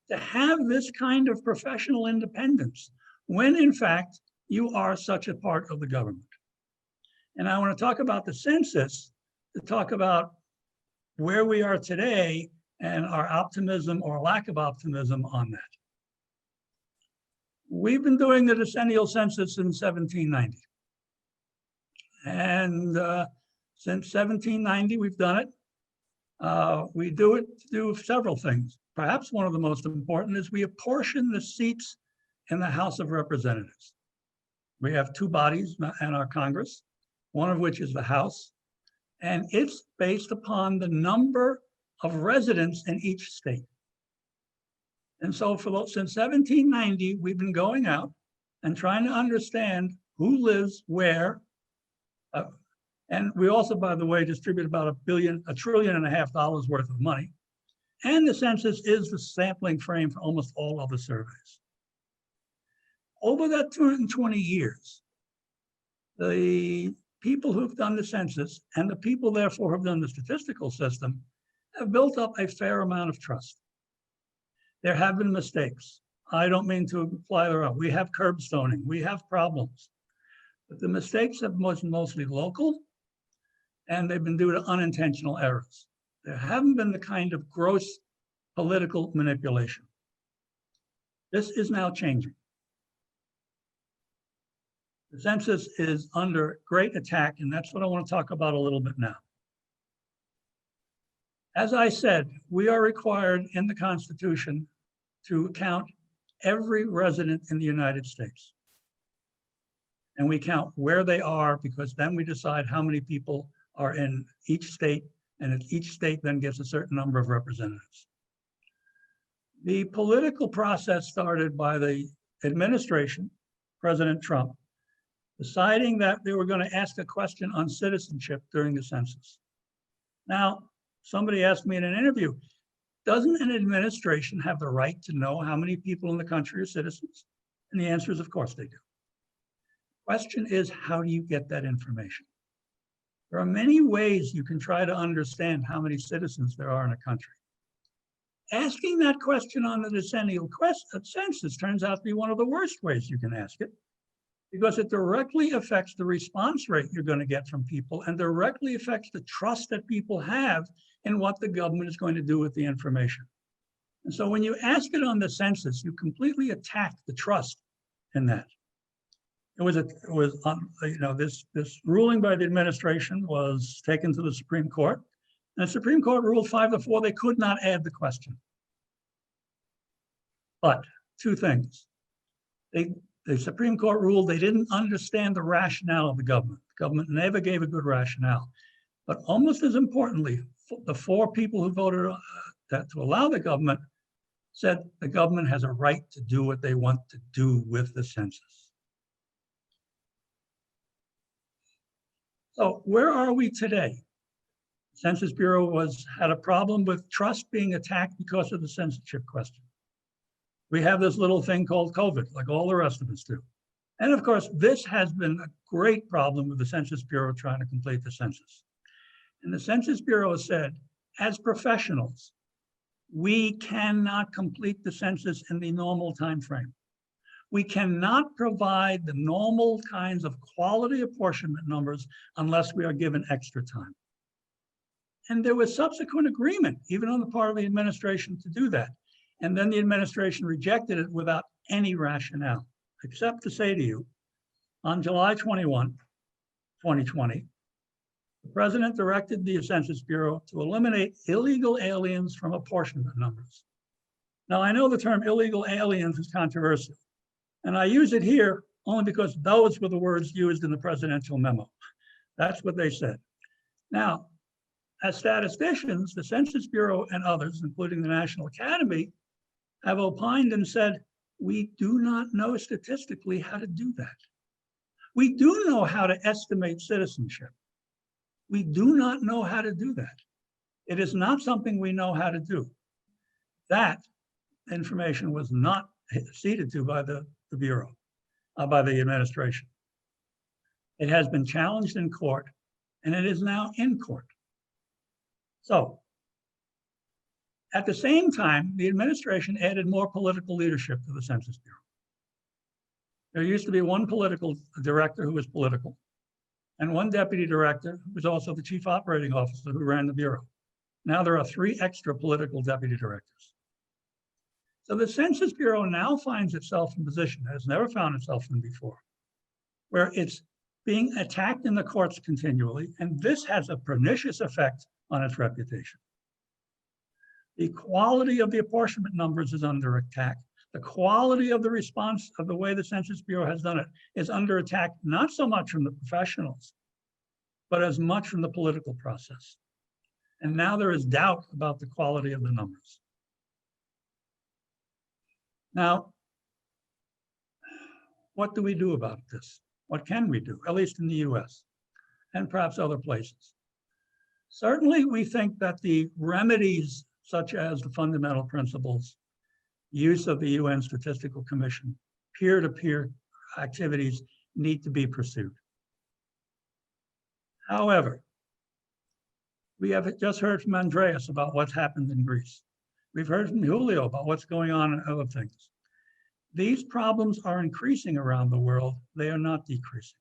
to have this kind of professional independence when in fact you are such a part of the government? And I want to talk about the census, to talk about where we are today and our optimism or lack of optimism on that. We've been doing the decennial census since 1790. And since 1790, we've done it. We do it to do several things. Perhaps one of the most important is we apportion the seats in the House of Representatives. We have two bodies in our Congress, one of which is the House, and it's based upon the number of residents in each state. And so since 1790, we've been going out and trying to understand who lives where, And we also, by the way, distribute about $1.5 trillion worth of money. And the census is the sampling frame for almost all other surveys. Over that 220 years, the people who've done the census and the people therefore who've done the statistical system have built up a fair amount of trust. There have been mistakes. I don't mean to imply there are. We have curbstoning, we have problems, but the mistakes have mostly local and they've been due to unintentional errors. There haven't been the kind of gross political manipulation. This is now changing. The census is under great attack, and that's what I want to talk about a little bit now. As I said, we are required in the Constitution to count every resident in the United States. And we count where they are because then we decide how many people are in each state, and each state then gets a certain number of representatives. The political process started by the administration, President Trump, deciding that they were going to ask a question on citizenship during the census. Now, somebody asked me in an interview, doesn't an administration have the right to know how many people in the country are citizens? And the answer is, of course they do. Question is, how do you get that information? There are many ways you can try to understand how many citizens there are in a country. Asking that question on the decennial census turns out to be one of the worst ways you can ask it, because it directly affects the response rate you're going to get from people and directly affects the trust that people have in what the government is going to do with the information. And so when you ask it on the census, you completely attack the trust in that. This ruling by the administration was taken to the Supreme Court, and the Supreme Court ruled 5-4 they could not add the question. But two things. The Supreme Court ruled they didn't understand the rationale of the government. The government never gave a good rationale. But almost as importantly, the 4 people who voted to allow the government said the government has a right to do what they want to do with the census. So where are we today? The Census Bureau had a problem with trust being attacked because of the censorship question. We have this little thing called COVID, like all the rest of us do. And of course, this has been a great problem with the Census Bureau trying to complete the census. And the Census Bureau said, as professionals, we cannot complete the census in the normal time frame. We cannot provide the normal kinds of quality apportionment numbers unless we are given extra time. And there was subsequent agreement, even on the part of the administration, to do that. And then the administration rejected it without any rationale, except to say to you, on July 21, 2020, the president directed the Census Bureau to eliminate illegal aliens from apportionment numbers. Now, I know the term illegal aliens is controversial, and I use it here only because those were the words used in the presidential memo. That's what they said. Now, as statisticians, the Census Bureau and others, including the National Academy, have opined and said, we do not know statistically how to do that. We do know how to estimate citizenship. We do not know how to do that. It is not something we know how to do. That information was not ceded to by the Bureau, by the administration. It has been challenged in court, and it is now in court. So, at the same time, the administration added more political leadership to the Census Bureau. There used to be one political director who was political, and one deputy director who was also the chief operating officer who ran the Bureau. Now there are 3 extra political deputy directors. So the Census Bureau now finds itself in a position it has never found itself in before, where it's being attacked in the courts continually, and this has a pernicious effect on its reputation. The quality of the apportionment numbers is under attack. The quality of the response of the way the Census Bureau has done it is under attack, not so much from the professionals, but as much from the political process. And now there is doubt about the quality of the numbers. Now, what do we do about this? What can we do, at least in the US? and perhaps other places. Certainly, we think that the remedies, such as the fundamental principles, use of the UN Statistical Commission, peer-to-peer activities need to be pursued. However, we have just heard from Andreas about what's happened in Greece. We've heard from Julio about what's going on in other things. These problems are increasing around the world. They are not decreasing.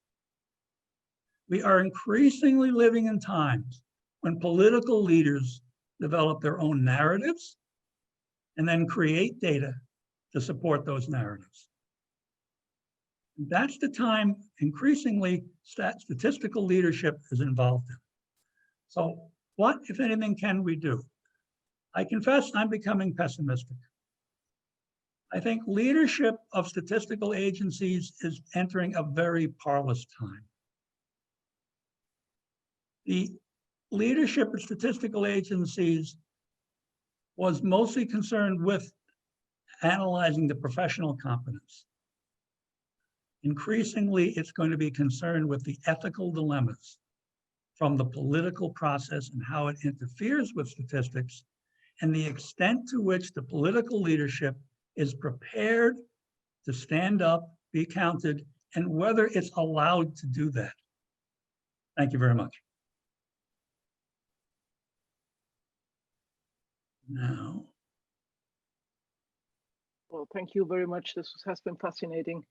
We are increasingly living in times when political leaders develop their own narratives and then create data to support those narratives. That's the time increasingly statistical leadership is involved in. So what, if anything, can we do? I confess I'm becoming pessimistic. I think leadership of statistical agencies is entering a very parlous time. The leadership of statistical agencies was mostly concerned with analyzing the professional competence. Increasingly, it's going to be concerned with the ethical dilemmas from the political process and how it interferes with statistics and the extent to which the political leadership is prepared to stand up, be counted, and whether it's allowed to do that. Thank you very much. Now. Well, thank you very much. This has been fascinating.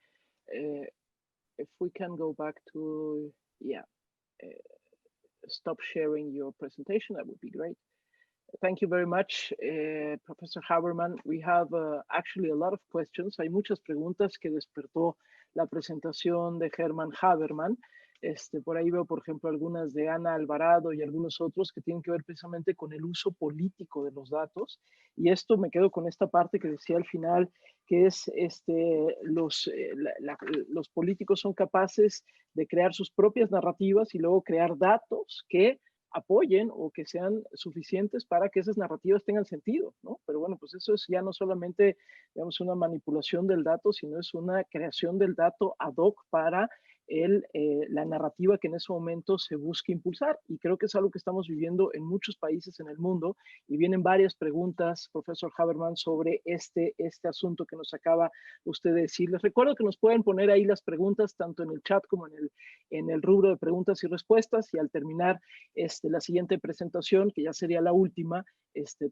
If we can go back to, stop sharing your presentation, that would be great. Thank you very much, Professor Haberman. We have actually a lot of questions. Hay muchas preguntas que despertó la presentación de Hermann Haberman. Por ahí veo, por ejemplo, algunas de Ana Alvarado y algunos otros que tienen que ver precisamente con el uso político de los datos. Y esto me quedo con esta parte que decía al final, que es los políticos son capaces de crear sus propias narrativas y luego crear datos que apoyen o que sean suficientes para que esas narrativas tengan sentido, ¿no? Pero bueno, pues eso es ya no solamente, digamos, una manipulación del dato, sino es una creación del dato ad hoc para la narrativa que en ese momento se busca impulsar. Y creo que es algo que estamos viviendo en muchos países en el mundo. Y vienen varias preguntas, profesor Haberman, sobre este asunto que nos acaba usted de decir. Les recuerdo que nos pueden poner ahí las preguntas, tanto en el chat como en el rubro de preguntas y respuestas. Y al terminar la siguiente presentación, que ya sería la última,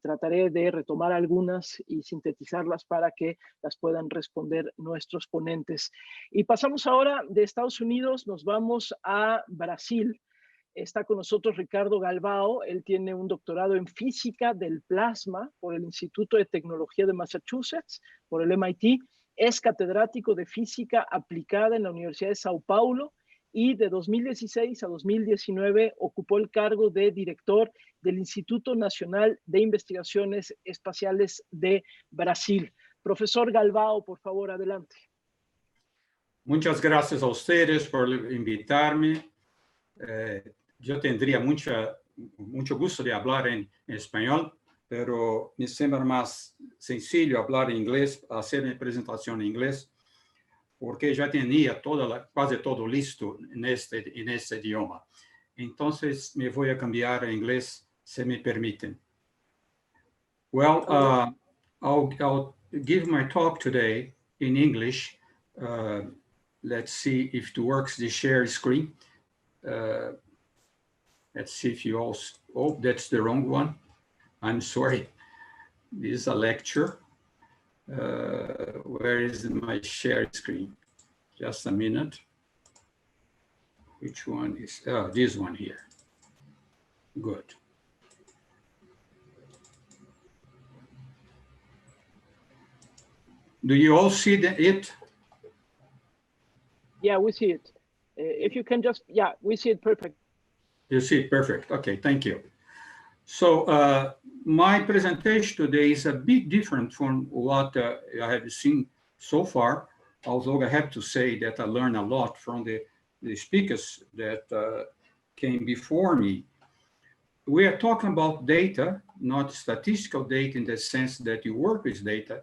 trataré de retomar algunas y sintetizarlas para que las puedan responder nuestros ponentes. Y pasamos ahora de Estados Unidos, nos vamos a Brasil. Está con nosotros Ricardo Galbao. Él tiene un doctorado en física del plasma por el Instituto de Tecnología de Massachusetts, por el MIT. Es catedrático de física aplicada en la Universidad de Sao Paulo y de 2016 a 2019 ocupó el cargo de director del Instituto Nacional de Investigaciones Espaciales de Brasil. Profesor Galbao, por favor, adelante. Muchas gracias a ustedes por invitarme. Yo tendría mucho gusto de hablar en español, pero me sembra más sencillo hablar en inglés, hacer mi presentación en inglés, porque ya tenía casi todo listo en este idioma. Entonces me voy a cambiar a inglés, si me permiten. Well, I'll give my talk today in English. Let's see if it works, the share screen. Let's see if you all, oh, that's the wrong one. I'm sorry, this is a lecture. Where is my share screen? Just a minute. Which one is, this one here. Good. Do you all see it? Yeah, we see it. If you can just, yeah, we see it perfect. You see it perfect. Okay, thank you. So my presentation today is a bit different from what I have seen so far, although I have to say that I learned a lot from the speakers that came before me. We are talking about data, not statistical data in the sense that you work with data,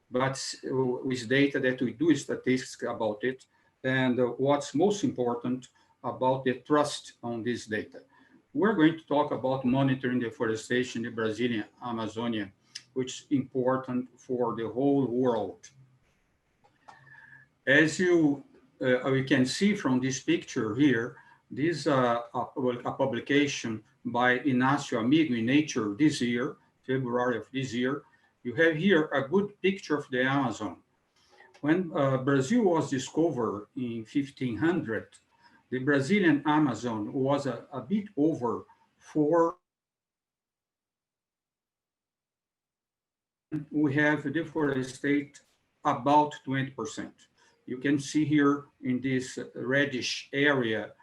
but with data that we do statistics about it. And what's most important, about the trust on this data. We're going to talk about monitoring deforestation in the Brazilian Amazonia, which is important for the whole world. As you can see from this picture here, this is a publication by Inácio Amigo in Nature this year, February of this year. You have here a good picture of the Amazon. When Brazil was discovered in 1500, the Brazilian Amazon was a bit over 4. We have deforestation about 20%. You can see here in this reddish area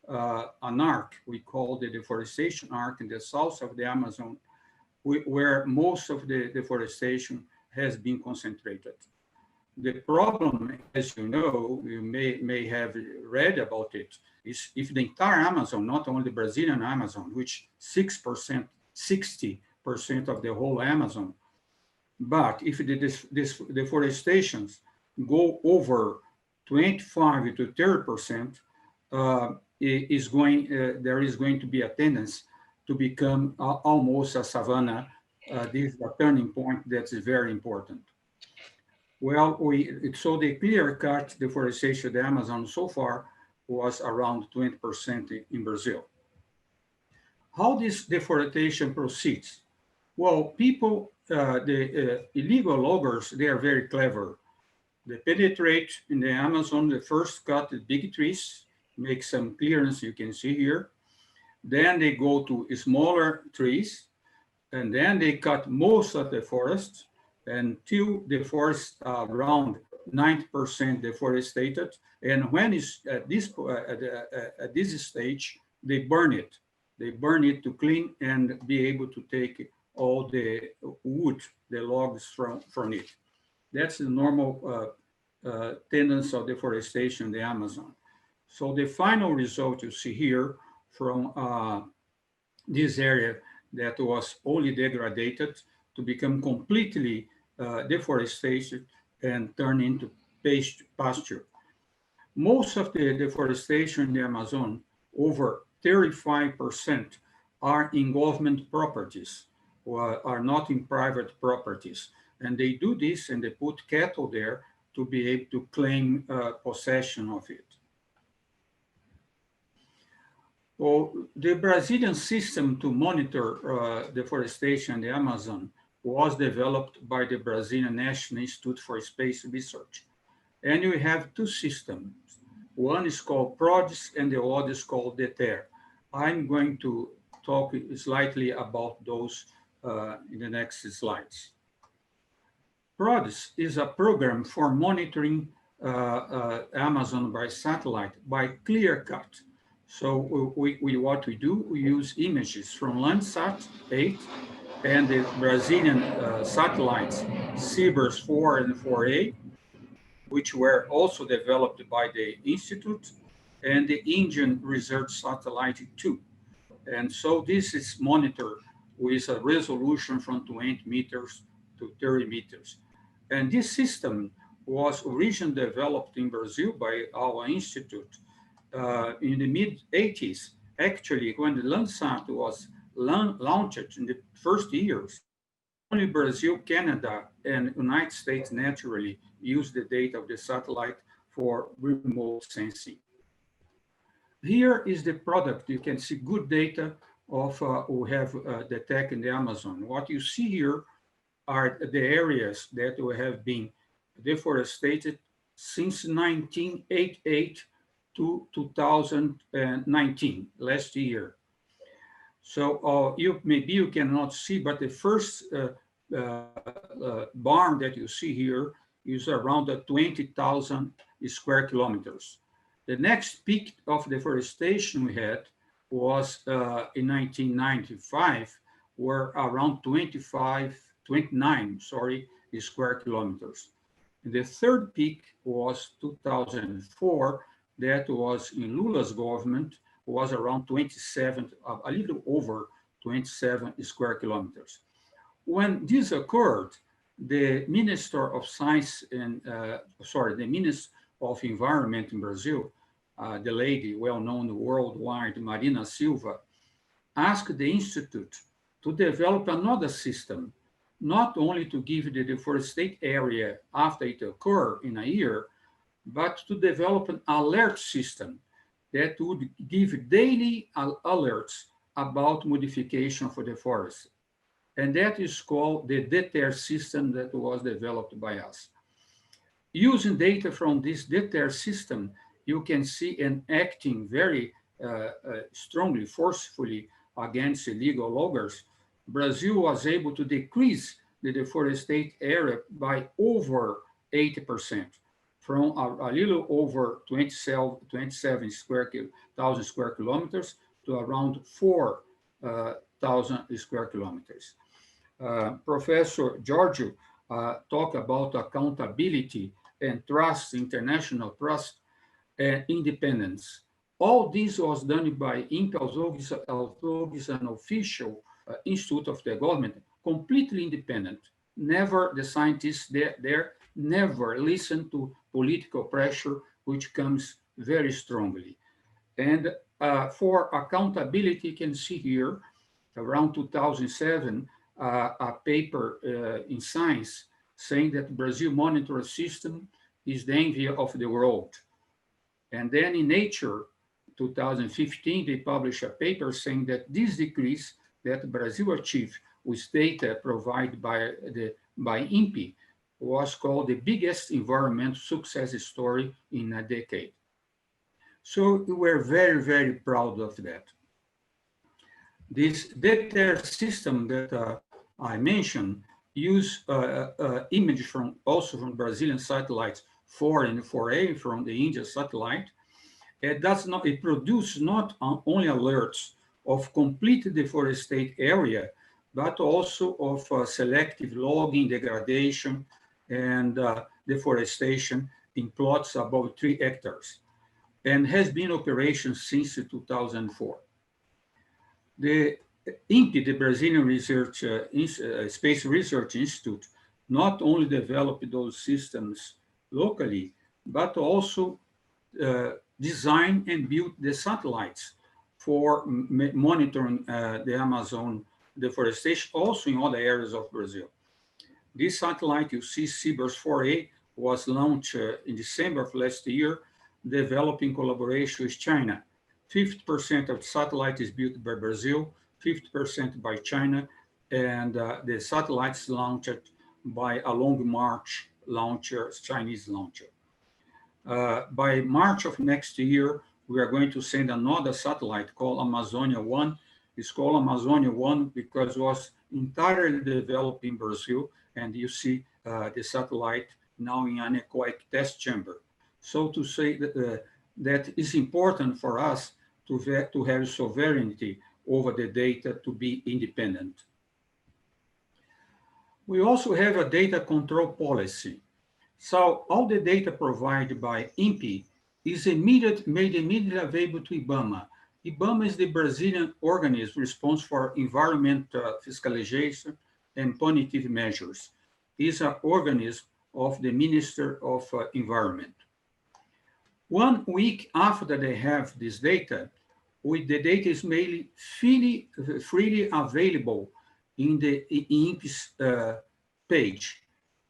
an arc we call the deforestation arc in the south of the Amazon, where most of the deforestation has been concentrated. The problem, as you know, you may have read about it, is if the entire Amazon, not only the Brazilian Amazon, which 60% of the whole Amazon, but if the deforestations go over 25 to 30%, there is going to be a tendency to become almost a savanna. This is a turning point that's very important. Well, so the clear-cut deforestation of the Amazon so far was around 20% in Brazil. How this deforestation proceeds? Well, people, the illegal loggers, they are very clever. They penetrate in the Amazon, they first cut the big trees, make some clearance, you can see here. Then they go to smaller trees, and then they cut most of the forest until the forest around 90% deforested. And when it's at this stage, they burn it. They burn it to clean and be able to take all the wood, the logs from it. That's the normal tendency of deforestation in the Amazon. So the final result you see here from this area that was only degraded to become completely deforested and turn into pasture. Most of the deforestation in the Amazon, over 35%, are in government properties or are not in private properties. And they do this and they put cattle there to be able to claim possession of it. Well, the Brazilian system to monitor deforestation in the Amazon was developed by the Brazilian National Institute for Space Research. And we have two systems. One is called PRODES and the other is called DETER. I'm going to talk slightly about those in the next slides. PRODES is a program for monitoring Amazon by satellite by clear-cut. So what we do, we use images from Landsat 8 and the Brazilian satellites, Cibers 4 and 4A, which were also developed by the Institute, and the Indian Research Satellite 2. And so this is monitored with a resolution from 20 meters to 30 meters. And this system was originally developed in Brazil by our institute in the mid-80s. Actually, when the Landsat was launched in the first years, only Brazil, Canada, and United States naturally used the data of the satellite for remote sensing. Here is the product. You can see good data of we have the tech in the Amazon. What you see here are the areas that have been deforested since 1988 to 2019, last year. So maybe you cannot see, but the first barn that you see here is around 20,000 square kilometers. The next peak of deforestation we had was in 1995, were around 29 square kilometers. And the third peak was 2004, that was in Lula's government, was around 27, a little over 27 square kilometers. When this occurred, the Minister of Science and, the Minister of Environment in Brazil the lady well-known worldwide, Marina Silva, asked the Institute to develop another system, not only to give the deforested area after it occurred in a year, but to develop an alert system that would give daily alerts about modification for the forest. And that is called the DETER system that was developed by us. Using data from this DETER system, you can see an acting very strongly, forcefully against illegal loggers. Brazil was able to decrease the deforested area by over 80%, from a little over 27,000 square kilometers to around 4,000 square kilometers. Professor Giorgio talked about accountability and trust, international trust, and independence. All this was done by INPE, although it's an official institute of the government, completely independent. Never the scientists there never listen to political pressure, which comes very strongly. And for accountability, you can see here, around 2007, a paper in Science saying that Brazil monitoring system is the envy of the world. And then in Nature, 2015, they published a paper saying that this decrease that Brazil achieved with data provided by INPE was called the biggest environmental success story in a decade. So we were very, very proud of that. This DETER system that I mentioned use images from also from Brazilian satellites 4 and 4A from the India satellite. It produces not only alerts of complete deforested area, but also of selective logging, degradation, and deforestation in plots above 3 hectares, and has been in operation since 2004. The INPE, the Brazilian Space Research Institute, not only developed those systems locally, but also design and build the satellites for monitoring the Amazon deforestation, also in other areas of Brazil. This satellite, you see, CBERS 4A, was launched in December of last year, developed in collaboration with China. 50% of the satellite is built by Brazil, 50% by China, and the satellites launched by a Long March launcher, Chinese launcher. By March of next year, we are going to send another satellite called Amazonia 1. It's called Amazonia 1 because it was entirely developed in Brazil, and you see the satellite now in an anechoic test chamber. So to say that, that is important for us to have sovereignty over the data to be independent. We also have a data control policy. So all the data provided by INPE is made immediately available to IBAMA. IBAMA is the Brazilian organism responsible for environmental fiscalization and punitive measures. It's an organism of the Minister of Environment. 1 week after they have this data, the data is made freely available in the INPE's page,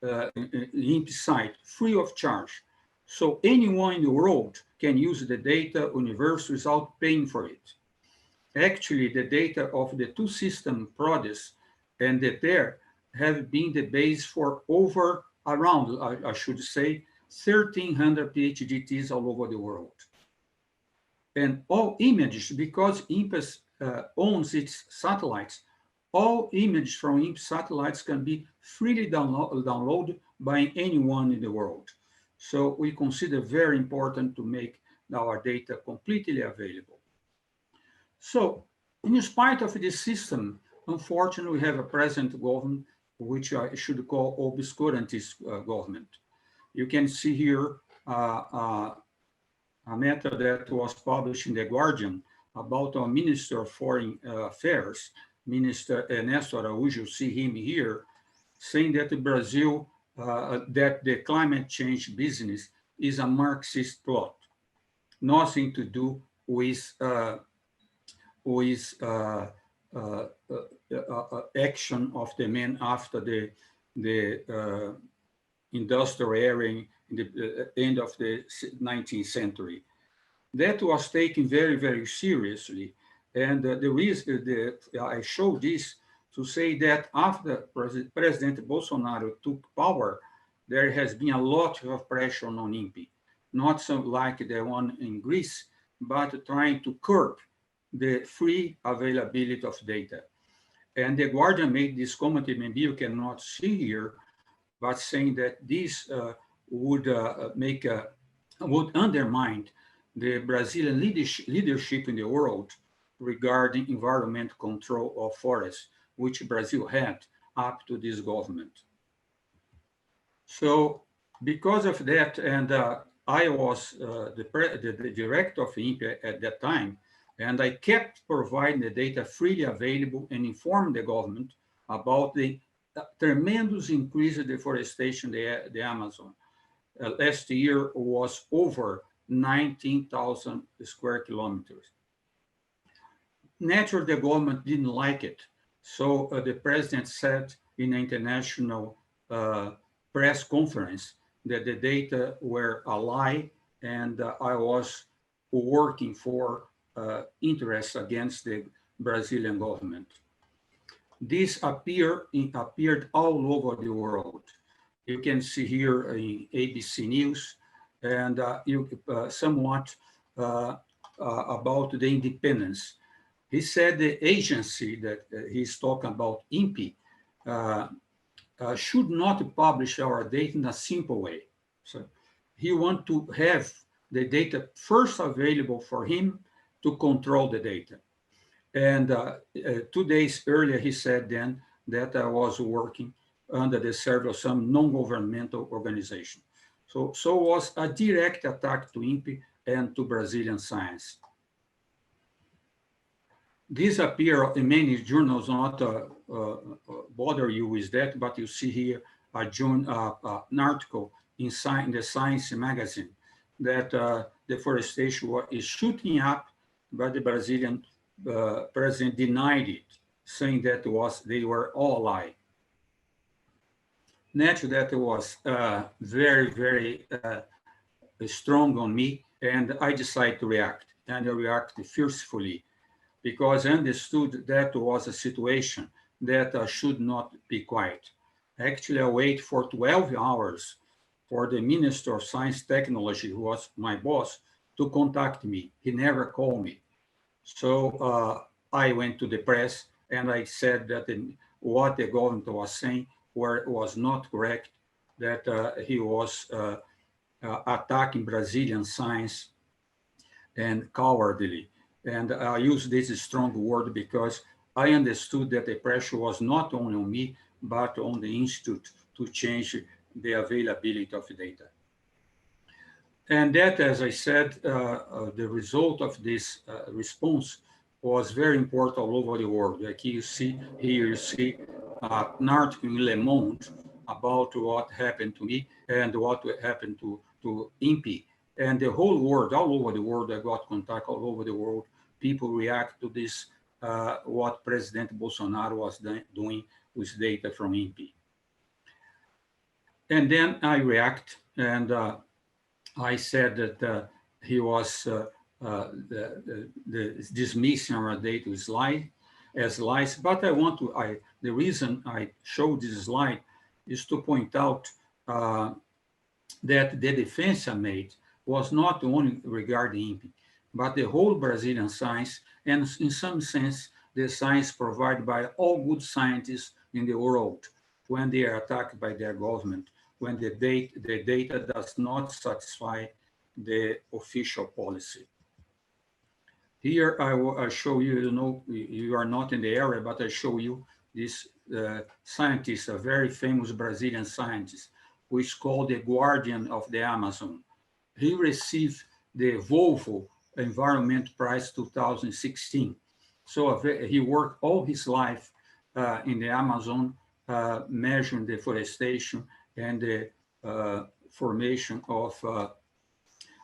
INPE site, free of charge. So anyone in the world can use the data universe without paying for it. Actually, the data of the 2 system products and the DETER have been the base for around, I should say, 1,300 PhDs all over the world. And all images, because INPE owns its satellites, all images from INPE satellites can be freely downloaded by anyone in the world. So we consider very important to make our data completely available. So in spite of this system, unfortunately, we have a present government, which I should call obscurantist government. You can see here a matter that was published in The Guardian about our Minister of Foreign Affairs, Minister Ernesto Araújo, see him here, saying that Brazil, that the climate change business is a Marxist plot. nothing to do with action of the men after the industrial era in the end of the 19th century. That was taken very, very seriously. And the reason I show this to say that after President Bolsonaro took power, there has been a lot of pressure on INPE, not so like the one in Greece, but trying to curb the free availability of data. And the Guardian made this comment, maybe you cannot see here, but saying that this would undermine the Brazilian leadership in the world regarding environmental control of forests, which Brazil had up to this government. So because of that, and I was the director of INPE at that time, and I kept providing the data freely available and informed the government about the tremendous increase of deforestation in the Amazon. Last year was over 19,000 square kilometers. Naturally, the government didn't like it. So the president said in an international press conference that the data were a lie, and I was working for interests against the Brazilian government. This appeared all over the world. You can see here in ABC News, and somewhat about the independence. He said the agency that he's talking about, INPE, should not publish our data in a simple way. So he wants to have the data first available for him to control the data. And 2 days earlier, he said then that I was working under the service of some non-governmental organization. So it was a direct attack to INPE and to Brazilian science. These appear in many journals, not bother you with that, but you see here an article in the Science magazine that deforestation is shooting up, but the Brazilian president denied it, saying that they were all lie. Naturally, that was very, very strong on me, and I decided to react, and I reacted fiercely, because I understood that was a situation that should not be quiet. Actually, I waited for 12 hours for the Minister of Science Technology, who was my boss, to contact me. He never called me. So I went to the press and I said that what the government was saying was not correct, that he was attacking Brazilian science and cowardly. And I use this strong word because I understood that the pressure was not only on me, but on the institute to change the availability of data. And that, as I said, the result of this response was very important all over the world. Like you see an article in Le Monde about what happened to me and what happened to INPE. And the whole world, all over the world, I got contact all over the world. People react to this, what President Bolsonaro was doing with data from INPE. And then I react, and I said that he was dismissing our data as lies. But the reason I showed this slide is to point out that the defense I made was not only regarding INPE, but the whole Brazilian science, and in some sense, the science provided by all good scientists in the world when they are attacked by their government, when the data does not satisfy the official policy. Here I show you, you are not in the area, but I show you this scientist, a very famous Brazilian scientist, who is called the Guardian of the Amazon. He received the Volvo Environment Prize 2016. So he worked all his life in the Amazon, measuring deforestation and the formation of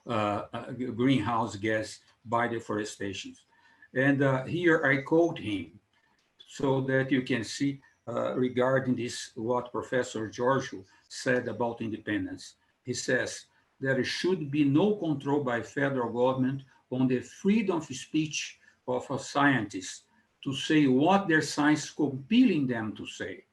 greenhouse gas by deforestation. And here I quote him so that you can see regarding this, what Professor Giorgio said about independence. He says, there should be no control by federal government on the freedom of speech of scientists to say what their science is compelling them to say.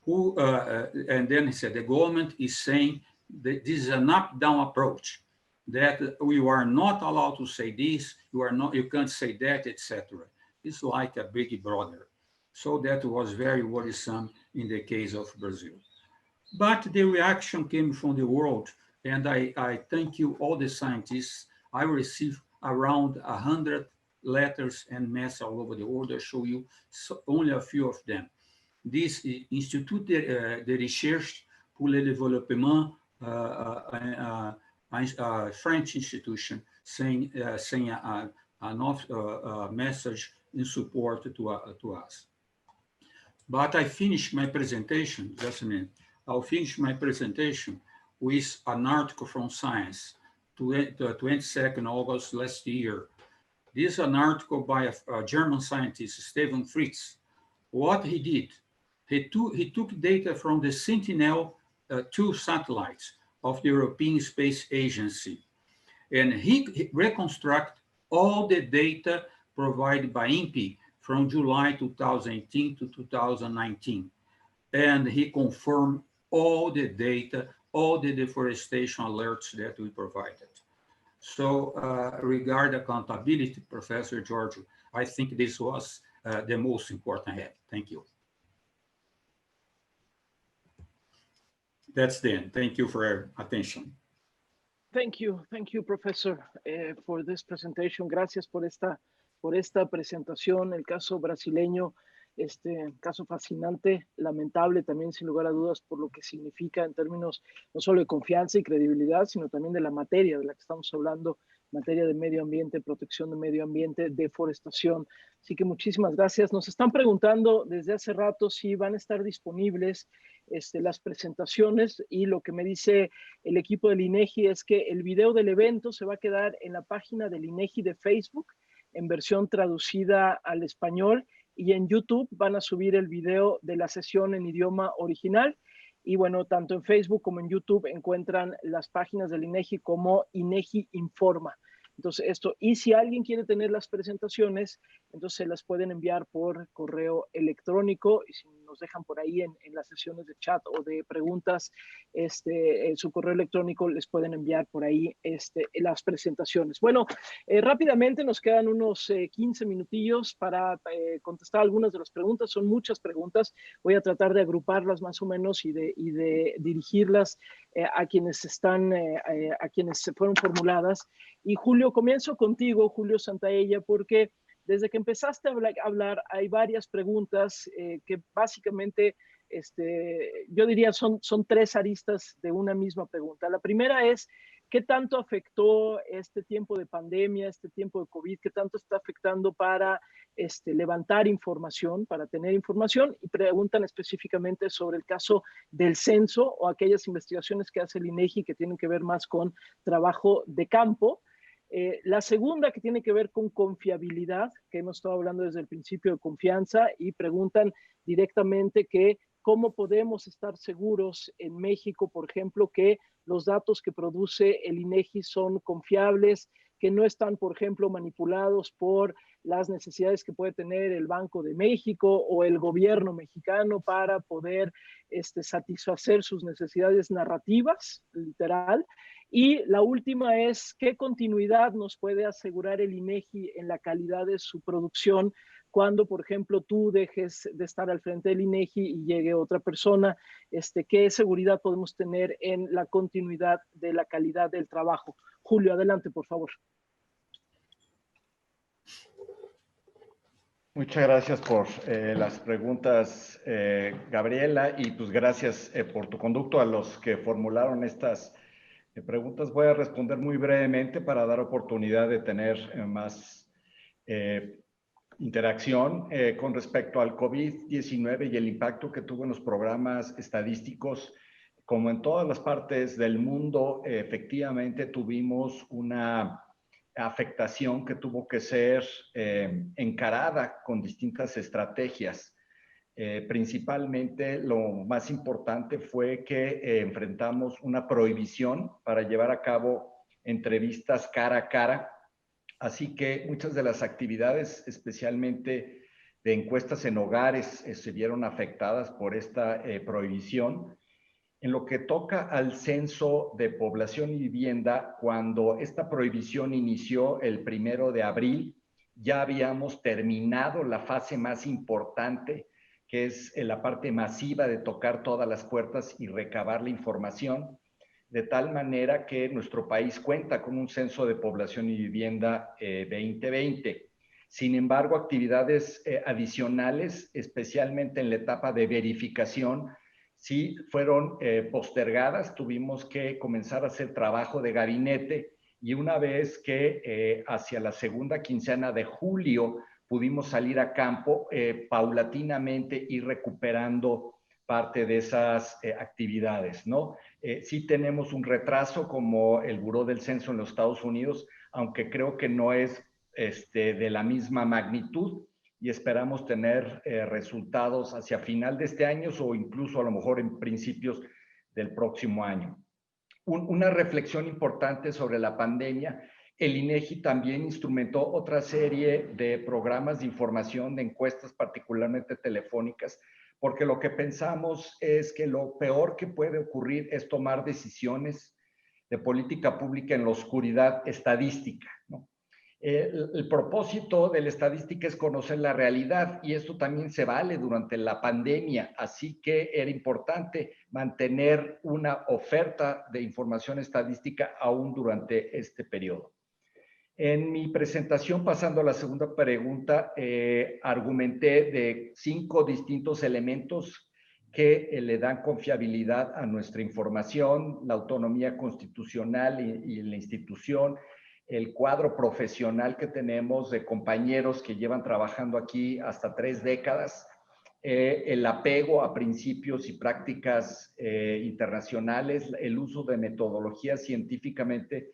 And then he said, the government is saying that this is an up-down approach, that you are not allowed to say this, you can't say that, etc. It's like a big brother. So that was very worrisome in the case of Brazil. But the reaction came from the world, and I thank you, all the scientists. I received around 100 letters and messages all over the world. I'll show you only a few of them. This Institut de Recherche pour le Développement, a French institution, saying a message in support to us. But I finished my presentation, just a minute. I'll finish my presentation with an article from Science, 22nd August last year. This is an article by a German scientist, Stefan Fritz. What he did, he took data from the Sentinel-2 satellites of the European Space Agency, and he reconstructed all the data provided by INPE from July 2018 to 2019. And he confirmed all the data, all the deforestation alerts that we provided. So regarding accountability, Professor Giorgio, I think this was the most important head. Thank you. That's the end. Thank you for your attention. Thank you, Professor, for this presentation. Gracias por esta presentación. El caso brasileño, caso fascinante, lamentable también, sin lugar a dudas, por lo que significa en términos no solo de confianza y credibilidad, sino también de la materia de la que estamos hablando, materia de medio ambiente, protección de medio ambiente, deforestación. Así que muchísimas gracias. Nos están preguntando desde hace rato si van a estar disponibles las presentaciones, y lo que me dice el equipo del INEGI es que el video del evento se va a quedar en la página del INEGI de Facebook en versión traducida al español, y en YouTube van a subir el video de la sesión en idioma original. Y bueno, tanto en Facebook como en YouTube encuentran las páginas del INEGI como INEGI Informa. Entonces esto, y si alguien quiere tener las presentaciones, entonces se las pueden enviar por correo electrónico, y si nos dejan por ahí en las sesiones de chat o de preguntas, su correo electrónico, les pueden enviar por ahí las presentaciones. Bueno, rápidamente nos quedan unos 15 minutillos para contestar algunas de las preguntas. Son muchas preguntas, voy a tratar de agruparlas más o menos y de dirigirlas a quienes se fueron formuladas. Y Julio, comienzo contigo, Julio Santaella, porque desde que empezaste a hablar hay varias preguntas que básicamente yo diría son tres aristas de una misma pregunta. La primera es, ¿qué tanto afectó este tiempo de pandemia, este tiempo de COVID? ¿Qué tanto está afectando para levantar información, para tener información? Y preguntan específicamente sobre el caso del censo o aquellas investigaciones que hace el INEGI que tienen que ver más con trabajo de campo. La segunda, que tiene que ver con confiabilidad, que hemos estado hablando desde el principio de confianza, y preguntan directamente que cómo podemos estar seguros en México, por ejemplo, que los datos que produce el INEGI son confiables, que no están, por ejemplo, manipulados por las necesidades que puede tener el Banco de México o el gobierno mexicano para poder satisfacer sus necesidades narrativas, literal. Y la última es, ¿qué continuidad nos puede asegurar el INEGI en la calidad de su producción cuando, por ejemplo, tú dejes de estar al frente del INEGI y llegue otra persona? ¿Qué seguridad podemos tener en la continuidad de la calidad del trabajo? Julio, adelante, por favor. Muchas gracias por las preguntas, Gabriela, y pues gracias por tu conducto a los que formularon estas preguntas. Voy a responder muy brevemente para dar oportunidad de tener más interacción con respecto al COVID-19 y el impacto que tuvo en los programas estadísticos como en todas las partes del mundo, efectivamente tuvimos una afectación que tuvo que ser encarada con distintas estrategias. Principalmente lo más importante fue que enfrentamos una prohibición para llevar a cabo entrevistas cara a cara. Así que muchas de las actividades, especialmente de encuestas en hogares, se vieron afectadas por esta prohibición. En lo que toca al censo de población y vivienda, cuando esta prohibición inició el 1 de abril, ya habíamos terminado la fase más importante, que es la parte masiva de tocar todas las puertas y recabar la información, de tal manera que nuestro país cuenta con un censo de población y vivienda 2020. Sin embargo, actividades adicionales, especialmente en la etapa de verificación, sí fueron postergadas. Tuvimos que comenzar a hacer trabajo de gabinete y una vez que hacia la segunda quincena de julio pudimos salir a campo, paulatinamente ir recuperando parte de esas actividades, ¿no? Sí tenemos un retraso como el Buró del Censo en los Estados Unidos, aunque creo que no es de la misma magnitud, y esperamos tener resultados hacia final de este año o incluso a lo mejor en principios del próximo año. Una reflexión importante sobre la pandemia: el INEGI también instrumentó otra serie de programas de información, de encuestas particularmente telefónicas, porque lo que pensamos es que lo peor que puede ocurrir es tomar decisiones de política pública en la oscuridad estadística, ¿no? El propósito de la estadística es conocer la realidad, y esto también se vale durante la pandemia, así que era importante mantener una oferta de información estadística aún durante este periodo. En mi presentación, pasando a la segunda pregunta, argumenté de 5 distintos elementos que le dan confiabilidad a nuestra información: la autonomía constitucional y la institución, el cuadro profesional que tenemos de compañeros que llevan trabajando aquí hasta 3 décadas, el apego a principios y prácticas internacionales, el uso de metodologías científicamente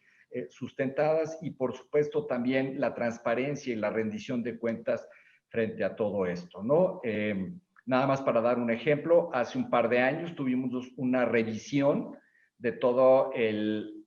sustentadas y, por supuesto, también la transparencia y la rendición de cuentas frente a todo esto, ¿no? Nada más para dar un ejemplo, hace un par de años tuvimos una revisión de todo el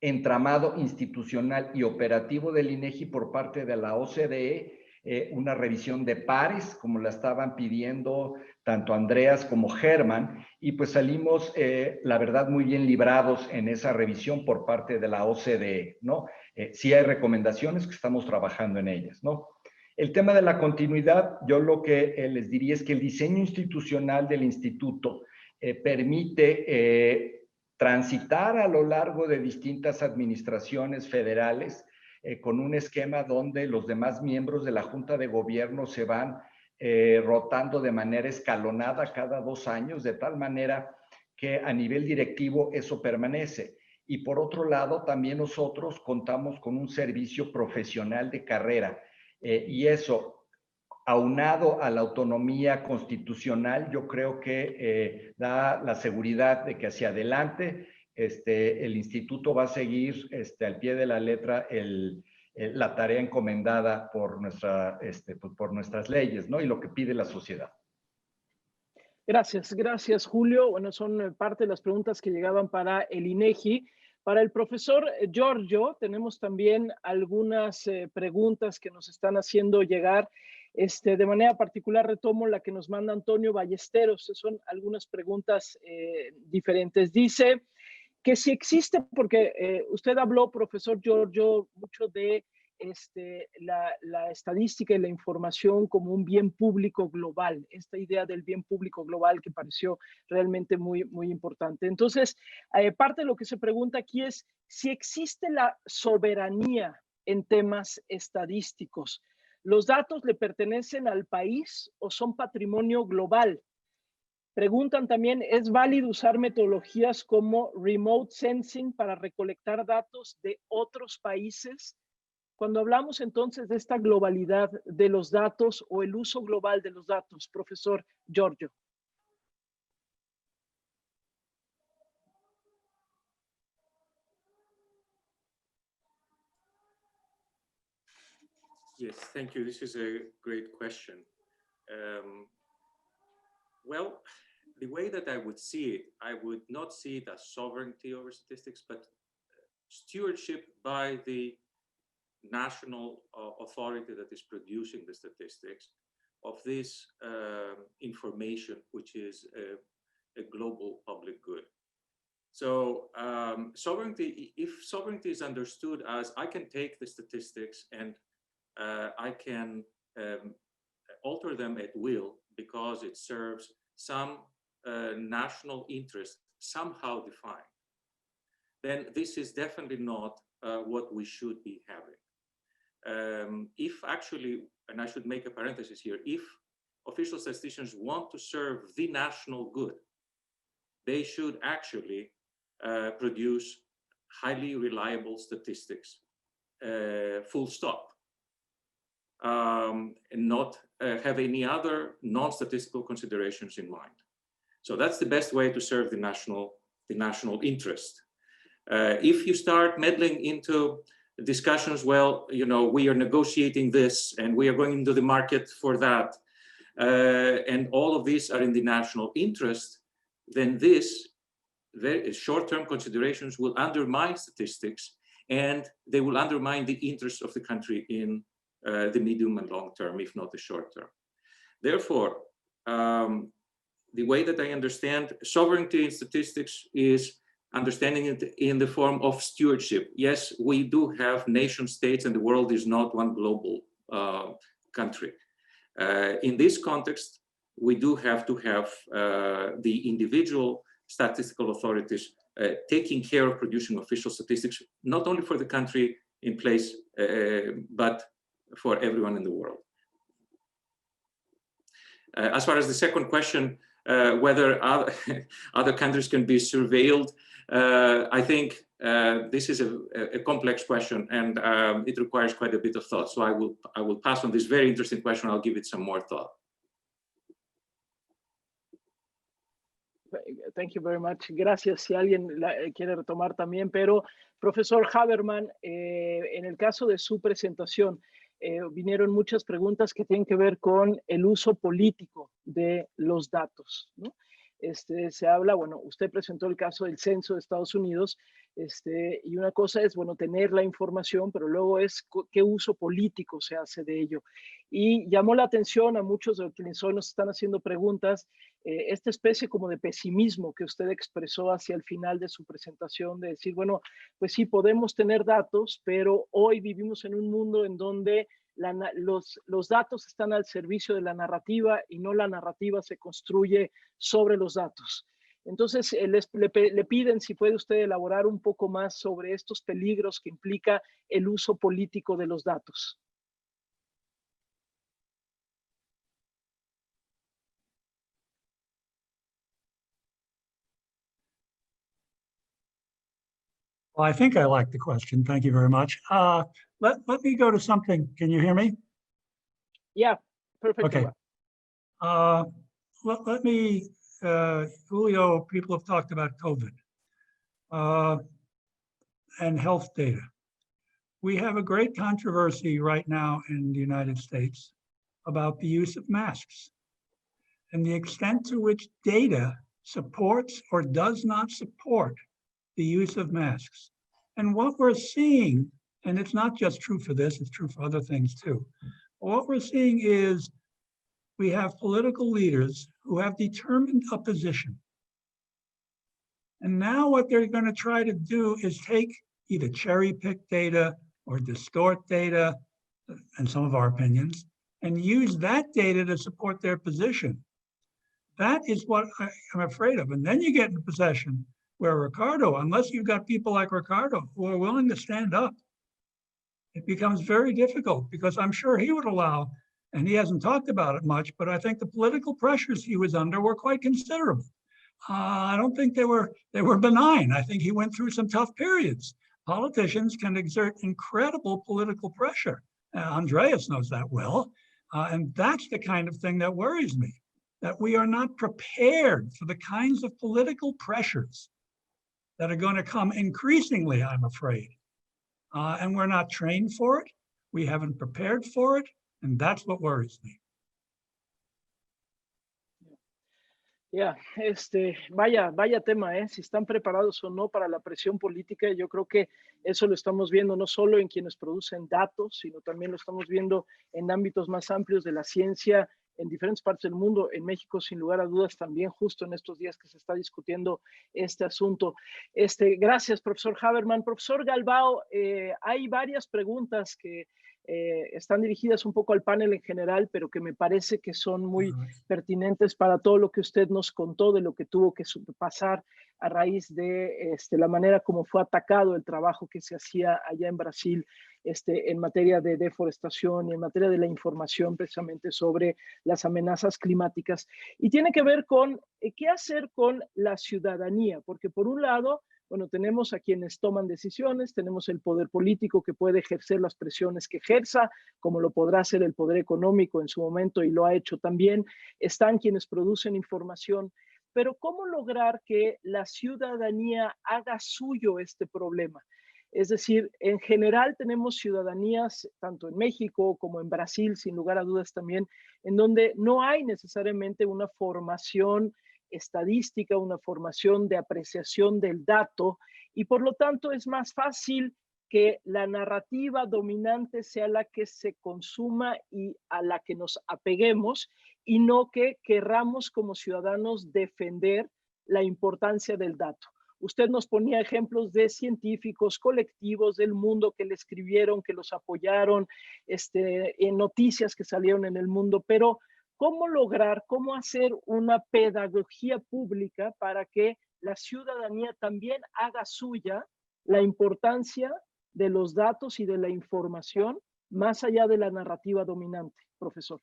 entramado institucional y operativo del INEGI por parte de la OCDE, una revisión de pares, como la estaban pidiendo tanto Andreas como Germán, y pues salimos, la verdad, muy bien librados en esa revisión por parte de la OCDE, ¿no? Sí hay recomendaciones que estamos trabajando en ellas, ¿no? El tema de la continuidad, yo lo que les diría es que el diseño institucional del instituto permite transitar a lo largo de distintas administraciones federales con un esquema donde los demás miembros de la Junta de Gobierno se van rotando de manera escalonada cada 2 años, de tal manera que a nivel directivo eso permanece. Y por otro lado, también nosotros contamos con un servicio profesional de carrera, y eso, aunado a la autonomía constitucional, yo creo que da la seguridad de que hacia adelante el instituto va a seguir al pie de la letra la tarea encomendada por nuestras leyes, ¿no? Y lo que pide la sociedad. Gracias, Julio. Bueno, son parte de las preguntas que llegaban para el INEGI. Para el profesor Giorgio, tenemos también algunas preguntas que nos están haciendo llegar. De manera particular, retomo la que nos manda Antonio Ballesteros. Son algunas preguntas diferentes. Dice que si existe, porque usted habló, profesor Giorgio, mucho de la estadística y la información como un bien público global, esta idea del bien público global que pareció realmente muy, muy importante. Entonces, parte de lo que se pregunta aquí es si existe la soberanía en temas estadísticos. ¿Los datos le pertenecen al país o son patrimonio global? Preguntan también, ¿es válido usar metodologías como remote sensing para recolectar datos de otros países? Cuando hablamos entonces de esta globalidad de los datos o el uso global de los datos, profesor Giorgio. Yes, thank you. This is a great question. Well, the way that I would see it, I would not see it as sovereignty over statistics, but stewardship by the national authority that is producing the statistics of this information, which is a global public good. So sovereignty, if sovereignty is understood as I can take the statistics and I can alter them at will because it serves some national interest somehow defined, then this is definitely not what we should be having. If actually, and I should make a parenthesis here, if official statisticians want to serve the national good, they should actually produce highly reliable statistics, full stop, and not have any other non-statistical considerations in mind. So that's the best way to serve the national interest. If you start meddling into discussions, well, you know, we are negotiating this and we are going into the market for that, and all of these are in the national interest, then this very short-term considerations will undermine statistics, and they will undermine the interests of the country in the medium and long term, if not the short term. Therefore, the way that I understand sovereignty in statistics is understanding it in the form of stewardship. Yes, we do have nation states and the world is not one global country. In this context, we do have to have the individual statistical authorities taking care of producing official statistics, not only for the country in place, but for everyone in the world. As far as the second question, whether other countries can be surveilled, I think this is a complex question, and it requires quite a bit of thought. So I will pass on this very interesting question. I'll give it some more thought. Thank you very much. Gracias. Si alguien quiere retomar también, pero profesor Haberman, en el caso de su presentación, vinieron muchas preguntas que tienen que ver con el uso político de los datos, ¿no? Se habla, bueno, usted presentó el caso del censo de Estados Unidos, y una cosa es, bueno, tener la información, pero luego es qué uso político se hace de ello. Y llamó la atención a muchos de quienes hoy nos están haciendo preguntas, esta especie como de pesimismo que usted expresó hacia el final de su presentación, de decir, bueno, pues sí, podemos tener datos, pero hoy vivimos en un mundo en donde los datos están al servicio de la narrativa y no la narrativa se construye sobre los datos. Entonces, le piden si puede usted elaborar un poco más sobre estos peligros que implica el uso político de los datos. Well, I think I like the question. Thank you very much. Let me go to something. Can you hear me? Yeah, perfect. Okay. Let me, Julio, people have talked about COVID and health data. We have a great controversy right now in the United States about the use of masks and the extent to which data supports or does not support the use of masks. And what we're seeing, and it's not just true for this, it's true for other things too. What we're seeing is we have political leaders who have determined a position. And now what they're going to try to do is take either cherry pick data or distort data, in some of our opinions, and use that data to support their position. That is what I'm afraid of. And then you get in a possession where Ricardo, unless you've got people like Ricardo who are willing to stand up, it becomes very difficult, because I'm sure he would allow, and he hasn't talked about it much, but I think the political pressures he was under were quite considerable. I don't think they were benign. I think he went through some tough periods. Politicians can exert incredible political pressure. Andreas knows that well. And that's the kind of thing that worries me, that we are not prepared for the kinds of political pressures that are going to come increasingly, I'm afraid. And we're not trained for it. we haven't prepared for it, and that's what worries me. Vaya tema, ¿eh? Si están preparados o no para la presión política, yo creo que eso lo estamos viendo no solo en quienes producen datos, sino también lo estamos viendo en ámbitos más amplios de la ciencia en diferentes partes del mundo, en México sin lugar a dudas también, justo en estos días que se está discutiendo este asunto. Gracias, profesor Haberman. Profesor Galbao, hay varias preguntas que están dirigidas un poco al panel en general, pero que me parece que son muy pertinentes para todo lo que usted nos contó de lo que tuvo que pasar a raíz de la manera como fue atacado el trabajo que se hacía allá en Brasil en materia de deforestación y en materia de la información precisamente sobre las amenazas climáticas. Y tiene que ver con qué hacer con la ciudadanía, porque por un lado, bueno, tenemos a quienes toman decisiones, tenemos el poder político que puede ejercer las presiones que ejerza, como lo podrá hacer el poder económico en su momento y lo ha hecho también. Están quienes producen información, pero ¿cómo lograr que la ciudadanía haga suyo este problema? Es decir, en general tenemos ciudadanías, tanto en México como en Brasil, sin lugar a dudas también, en donde no hay necesariamente una formación estadística, una formación de apreciación del dato, y por lo tanto es más fácil que la narrativa dominante sea la que se consuma y a la que nos apeguemos, y no que querramos como ciudadanos defender la importancia del dato. Usted nos ponía ejemplos de científicos, colectivos del mundo que le escribieron, que los apoyaron, en noticias que salieron en el mundo, pero ¿cómo lograr, cómo hacer una pedagogía pública para que la ciudadanía también haga suya la importancia de los datos y de la información más allá de la narrativa dominante, profesor?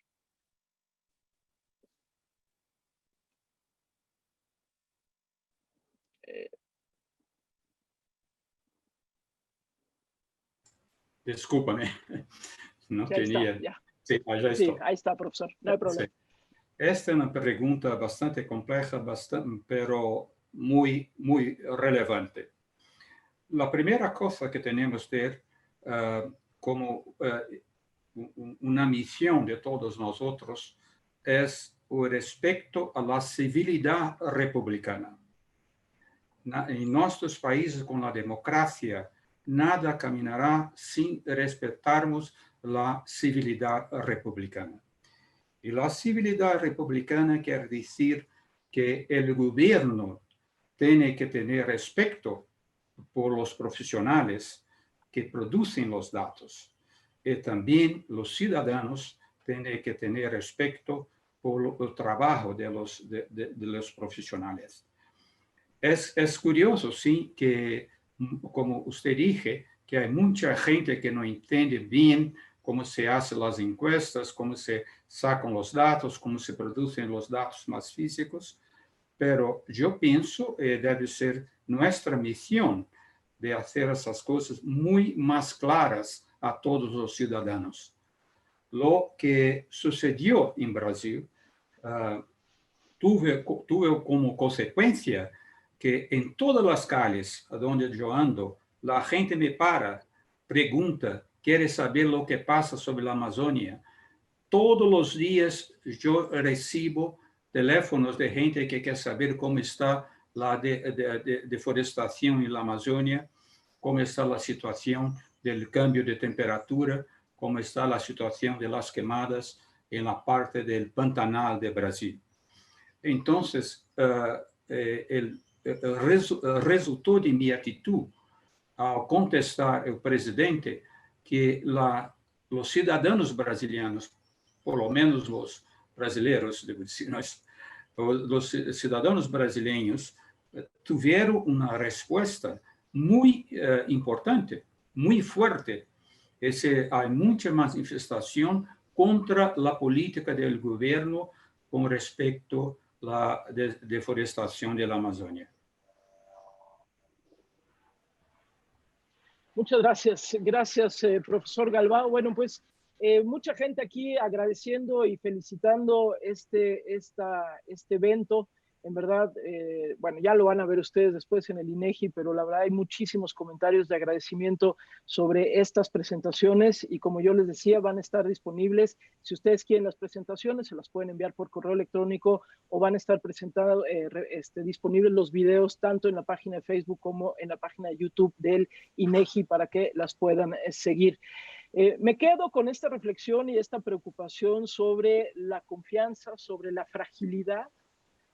Discúlpame, no Ya tenía. está, ya. Sí, ya está. Sí, ahí está, profesor, no hay problema. Sí. Esta es una pregunta bastante compleja, pero muy relevante. La primera cosa que tenemos que ver como una misión de todos nosotros es el respeto a la civilidad republicana. En nuestros países con la democracia, nada caminará sin respetarmos la civilidad republicana. Y la civilidad republicana quiere decir que el gobierno tiene que tener respeto por los profesionales que producen los datos. Y también los ciudadanos tienen que tener respeto por el trabajo de los profesionales. Es curioso, sí, que como usted dije, que hay mucha gente que no entiende bien cómo se hacen las encuestas, cómo se sacan los datos, cómo se producen los datos más físicos, pero yo pienso que debe ser nuestra misión de hacer esas cosas muy más claras a todos los ciudadanos. Lo que sucedió en Brasil tuvo como consecuencia que en todas las calles donde yo ando, la gente me para, pregunta, quiere saber lo que pasa sobre la Amazonia. Todos los días yo recibo teléfonos de gente que quiere saber cómo está la deforestación en la Amazonia, cómo está la situación del cambio de temperatura, cómo está la situación de las quemadas en la parte del Pantanal de Brasil. Entonces, resultó de mi actitud al contestar al presidente que los ciudadanos brasileños, por lo menos los brasileños, los ciudadanos brasileños tuvieron una respuesta muy importante, muy fuerte. Hay mucha manifestación contra la política del gobierno con respecto a la deforestación de la Amazonia. Muchas gracias. Gracias, profesor Galbao. Bueno, pues mucha gente aquí agradeciendo y felicitando este evento. En verdad, bueno, ya lo van a ver ustedes después en el INEGI, pero la verdad hay muchísimos comentarios de agradecimiento sobre estas presentaciones y como yo les decía, van a estar disponibles. Si ustedes quieren las presentaciones, se las pueden enviar por correo electrónico o van a estar presentados, disponibles los videos tanto en la página de Facebook como en la página de YouTube del INEGI para que las puedan seguir. Me quedo con esta reflexión y esta preocupación sobre la confianza, sobre la fragilidad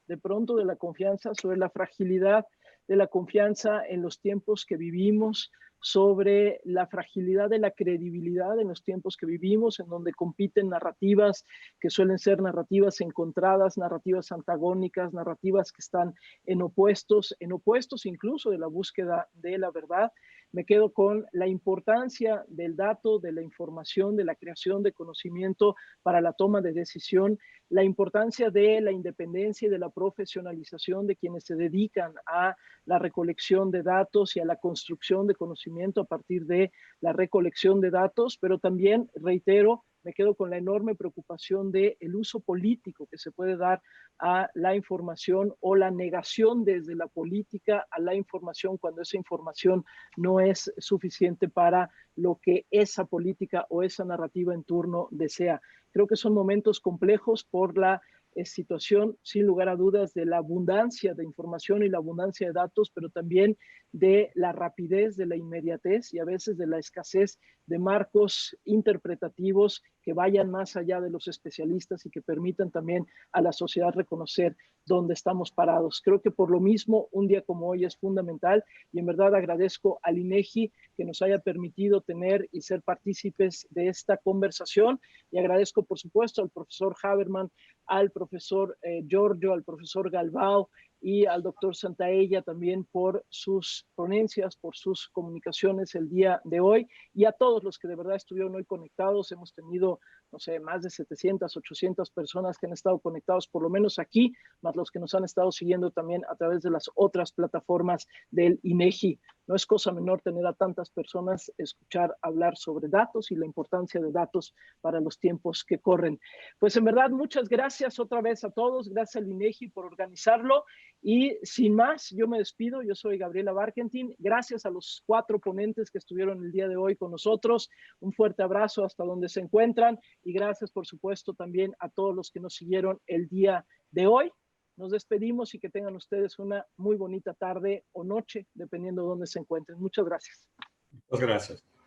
de pronto de la confianza, sobre la fragilidad de la confianza en los tiempos que vivimos, sobre la fragilidad de la credibilidad en los tiempos que vivimos, en donde compiten narrativas que suelen ser narrativas encontradas, narrativas antagónicas, narrativas que están en opuestos incluso de la búsqueda de la verdad. Me quedo con la importancia del dato, de la información, de la creación de conocimiento para la toma de decisión, la importancia de la independencia y de la profesionalización de quienes se dedican a la recolección de datos y a la construcción de conocimiento a partir de la recolección de datos, pero también, reitero, me quedo con la enorme preocupación del uso político que se puede dar a la información o la negación desde la política a la información cuando esa información no es suficiente para lo que esa política o esa narrativa en turno desea. Creo que son momentos complejos por la situación, sin lugar a dudas, de la abundancia de información y la abundancia de datos, pero también de la rapidez, de la inmediatez y a veces de la escasez de marcos interpretativos que vayan más allá de los especialistas y que permitan también a la sociedad reconocer dónde estamos parados. Creo que por lo mismo un día como hoy es fundamental y en verdad agradezco al INEGI que nos haya permitido tener y ser partícipes de esta conversación y agradezco por supuesto al profesor Haberman, al profesor Giorgio, al profesor Galbao y al doctor Santaella también por sus ponencias, por sus comunicaciones el día de hoy y a todos los que de verdad estuvieron hoy conectados. Hemos tenido, no sé, más de 700, 800 personas que han estado conectados por lo menos aquí, más los que nos han estado siguiendo también a través de las otras plataformas del INEGI. No es cosa menor tener a tantas personas, escuchar hablar sobre datos y la importancia de datos para los tiempos que corren. Pues en verdad, muchas gracias otra vez a todos. Gracias al INEGI por organizarlo. Y sin más, yo me despido. Yo soy Gabriela Barkentin. Gracias a los 4 ponentes que estuvieron el día de hoy con nosotros. Un fuerte abrazo hasta donde se encuentran. Y gracias, por supuesto, también a todos los que nos siguieron el día de hoy. Nos despedimos y que tengan ustedes una muy bonita tarde o noche, dependiendo de dónde se encuentren. Muchas gracias. Muchas gracias.